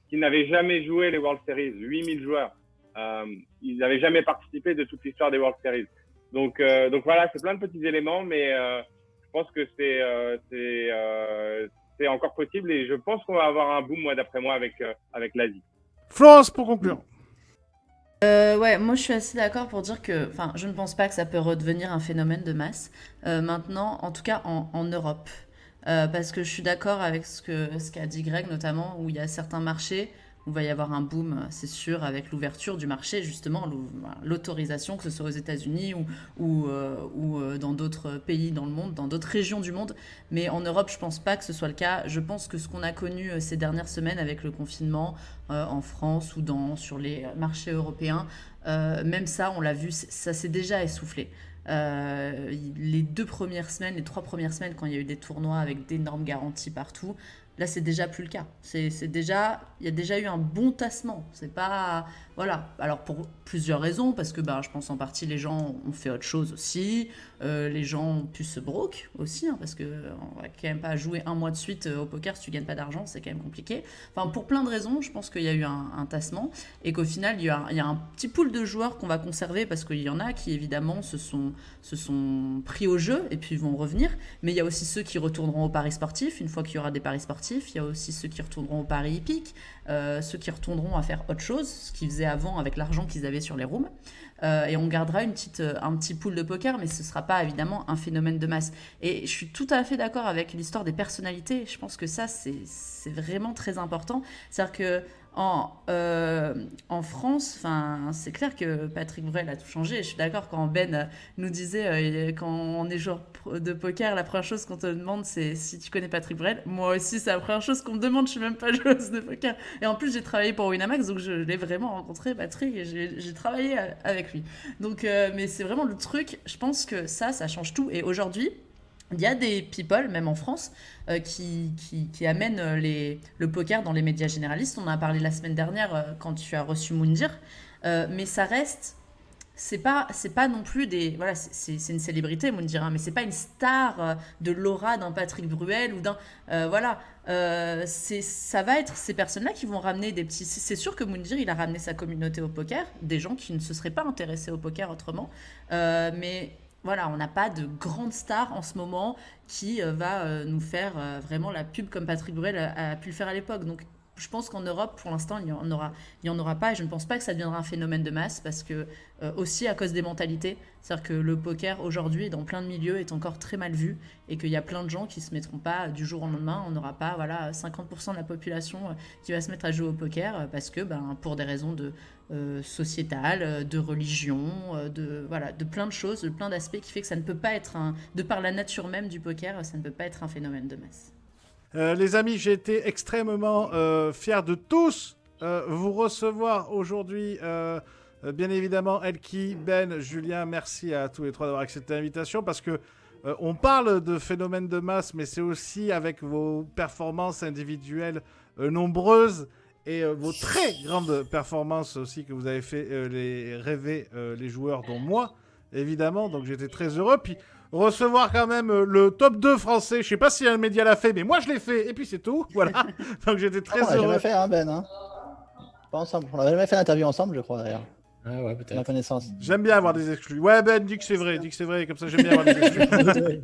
qui n'avaient jamais joué les World Series. 8000 joueurs. Ils n'avaient jamais participé de toute l'histoire des World Series. Donc voilà, c'est plein de petits éléments, mais je pense que c'est encore possible, et je pense qu'on va avoir un boom, d'après moi, avec l'Asie. Florence, pour conclure. Ouais, moi je suis assez d'accord pour dire que, enfin, je ne pense pas que ça peut redevenir un phénomène de masse. Maintenant, en tout cas en Europe. Parce que je suis d'accord avec ce qu'a dit Greg, notamment, où il y a certains marchés où il va y avoir un boom, c'est sûr, avec l'ouverture du marché, justement, l'autorisation, que ce soit aux États-Unis ou dans d'autres pays dans le monde, dans d'autres régions du monde. Mais en Europe, je pense pas que ce soit le cas. Je pense que ce qu'on a connu ces dernières semaines avec le confinement en France ou sur les marchés européens, même ça, on l'a vu, ça s'est déjà essoufflé. Les 3 premières semaines, quand il y a eu des tournois avec d'énormes garanties partout, là c'est déjà plus le cas. Il y a déjà eu un bon tassement. C'est pas, voilà. Alors pour plusieurs raisons, parce que je pense en partie les gens ont fait autre chose aussi, les gens ont pu se broke aussi, hein, parce que on va quand même pas jouer un mois de suite au poker si tu gagnes pas d'argent, c'est quand même compliqué. Enfin, pour plein de raisons, je pense qu'il y a eu un tassement, et qu'au final il y a un petit pool de joueurs qu'on va conserver, parce qu'il y en a qui évidemment se sont pris au jeu et puis vont revenir. Mais il y a aussi ceux qui retourneront au paris sportif une fois qu'il y aura des paris sportifs. Il y a aussi ceux qui retourneront au paris hippique, ceux qui retourneront à faire autre chose, ce qu'ils faisaient avant avec l'argent qu'ils avaient sur les rooms. Et on gardera un petit pool de poker, mais ce ne sera pas évidemment un phénomène de masse. Et je suis tout à fait d'accord avec l'histoire des personnalités. Je pense que ça, c'est vraiment très important. C'est-à-dire que en France, c'est clair que Patrick Bruel a tout changé. Je suis d'accord quand Ben nous disait, quand on est joueur de poker, la première chose qu'on te demande, c'est si tu connais Patrick Bruel. Moi aussi, c'est la première chose qu'on me demande. Je suis même pas joueuse de poker. Et en plus, j'ai travaillé pour Winamax, donc je l'ai vraiment rencontré, Patrick, et j'ai travaillé avec lui. Donc, mais c'est vraiment le truc. Je pense que ça change tout. Et aujourd'hui, il y a des people, même en France, qui amènent le poker dans les médias généralistes. On en a parlé la semaine dernière quand tu as reçu Moundir. Mais ça reste... C'est pas non plus des... Voilà, c'est une célébrité, Moundir, hein, mais c'est pas une star de l'aura d'un Patrick Bruel ou d'un... voilà. Ça va être ces personnes-là qui vont ramener des petits... C'est sûr que Moundir, il a ramené sa communauté au poker, des gens qui ne se seraient pas intéressés au poker autrement. Mais... voilà, on n'a pas de grande star en ce moment qui va nous faire vraiment la pub comme Patrick Bruel a pu le faire à l'époque. Donc, je pense qu'en Europe, pour l'instant, il y en aura pas. Et je ne pense pas que ça deviendra un phénomène de masse parce que, aussi à cause des mentalités. C'est-à-dire que le poker, aujourd'hui, dans plein de milieux, est encore très mal vu et qu'il y a plein de gens qui se mettront pas du jour au lendemain. On n'aura pas 50% de la population qui va se mettre à jouer au poker parce que, pour des raisons sociétales, de religion, de plein de choses, de plein d'aspects qui fait que ça ne peut pas être de par la nature même du poker, ça ne peut pas être un phénomène de masse. Les amis, j'ai été extrêmement fier de tous vous recevoir aujourd'hui. Bien évidemment, Elki, Ben, Julien, merci à tous les trois d'avoir accepté l'invitation parce que on parle de phénomène de masse, mais c'est aussi avec vos performances individuelles nombreuses et vos très grandes performances aussi que vous avez fait les rêver les joueurs, dont moi, évidemment. Donc j'étais très heureux. Puis recevoir quand même le top 2 français. Je sais pas si un média l'a fait, mais moi je l'ai fait. Et puis c'est tout. Voilà. Donc j'étais très On l'a heureux. jamais fait, hein, Ben. Hein. Pas ensemble. On n'a jamais fait l'interview ensemble, je crois, d'ailleurs. Ah ouais, À ma peut-être. connaissance. J'aime bien avoir des exclus. Ouais, Ben, dis que c'est vrai. Dis que c'est vrai. Comme ça, j'aime bien avoir des exclus.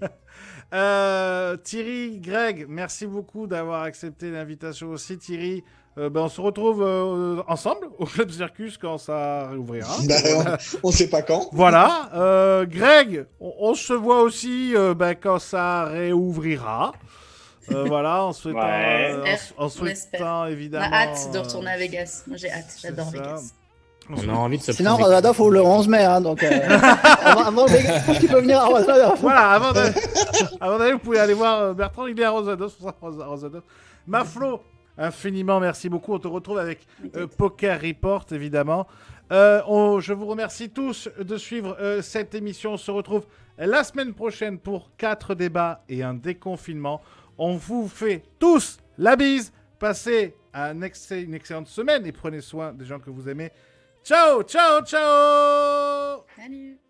Thierry, Greg, merci beaucoup d'avoir accepté l'invitation aussi. Thierry, on se retrouve ensemble au Club Circus quand ça réouvrira. On sait pas quand. Voilà. Greg, on se voit aussi quand ça réouvrira. Voilà, en souhaitant, Ouais. en On souhaitant On évidemment. a hâte de retourner à Vegas. Moi, j'ai hâte. J'adore c'est ça. Vegas. On a envie de se Sinon, prendre. Rosadov ouvre le 11 mai, hein, donc avant le Vegas, je pense qu'il peut venir à Rosadov. Voilà, avant d'aller, vous pouvez aller voir Bertrand, il est à Rosados. Maflo, infiniment merci beaucoup. On te retrouve avec Poker Report, évidemment. Je vous remercie tous de suivre cette émission. On se retrouve la semaine prochaine pour 4 débats et un déconfinement. On vous fait tous la bise. Passez une excellente semaine et prenez soin des gens que vous aimez. Ciao, ciao, ciao! Salut!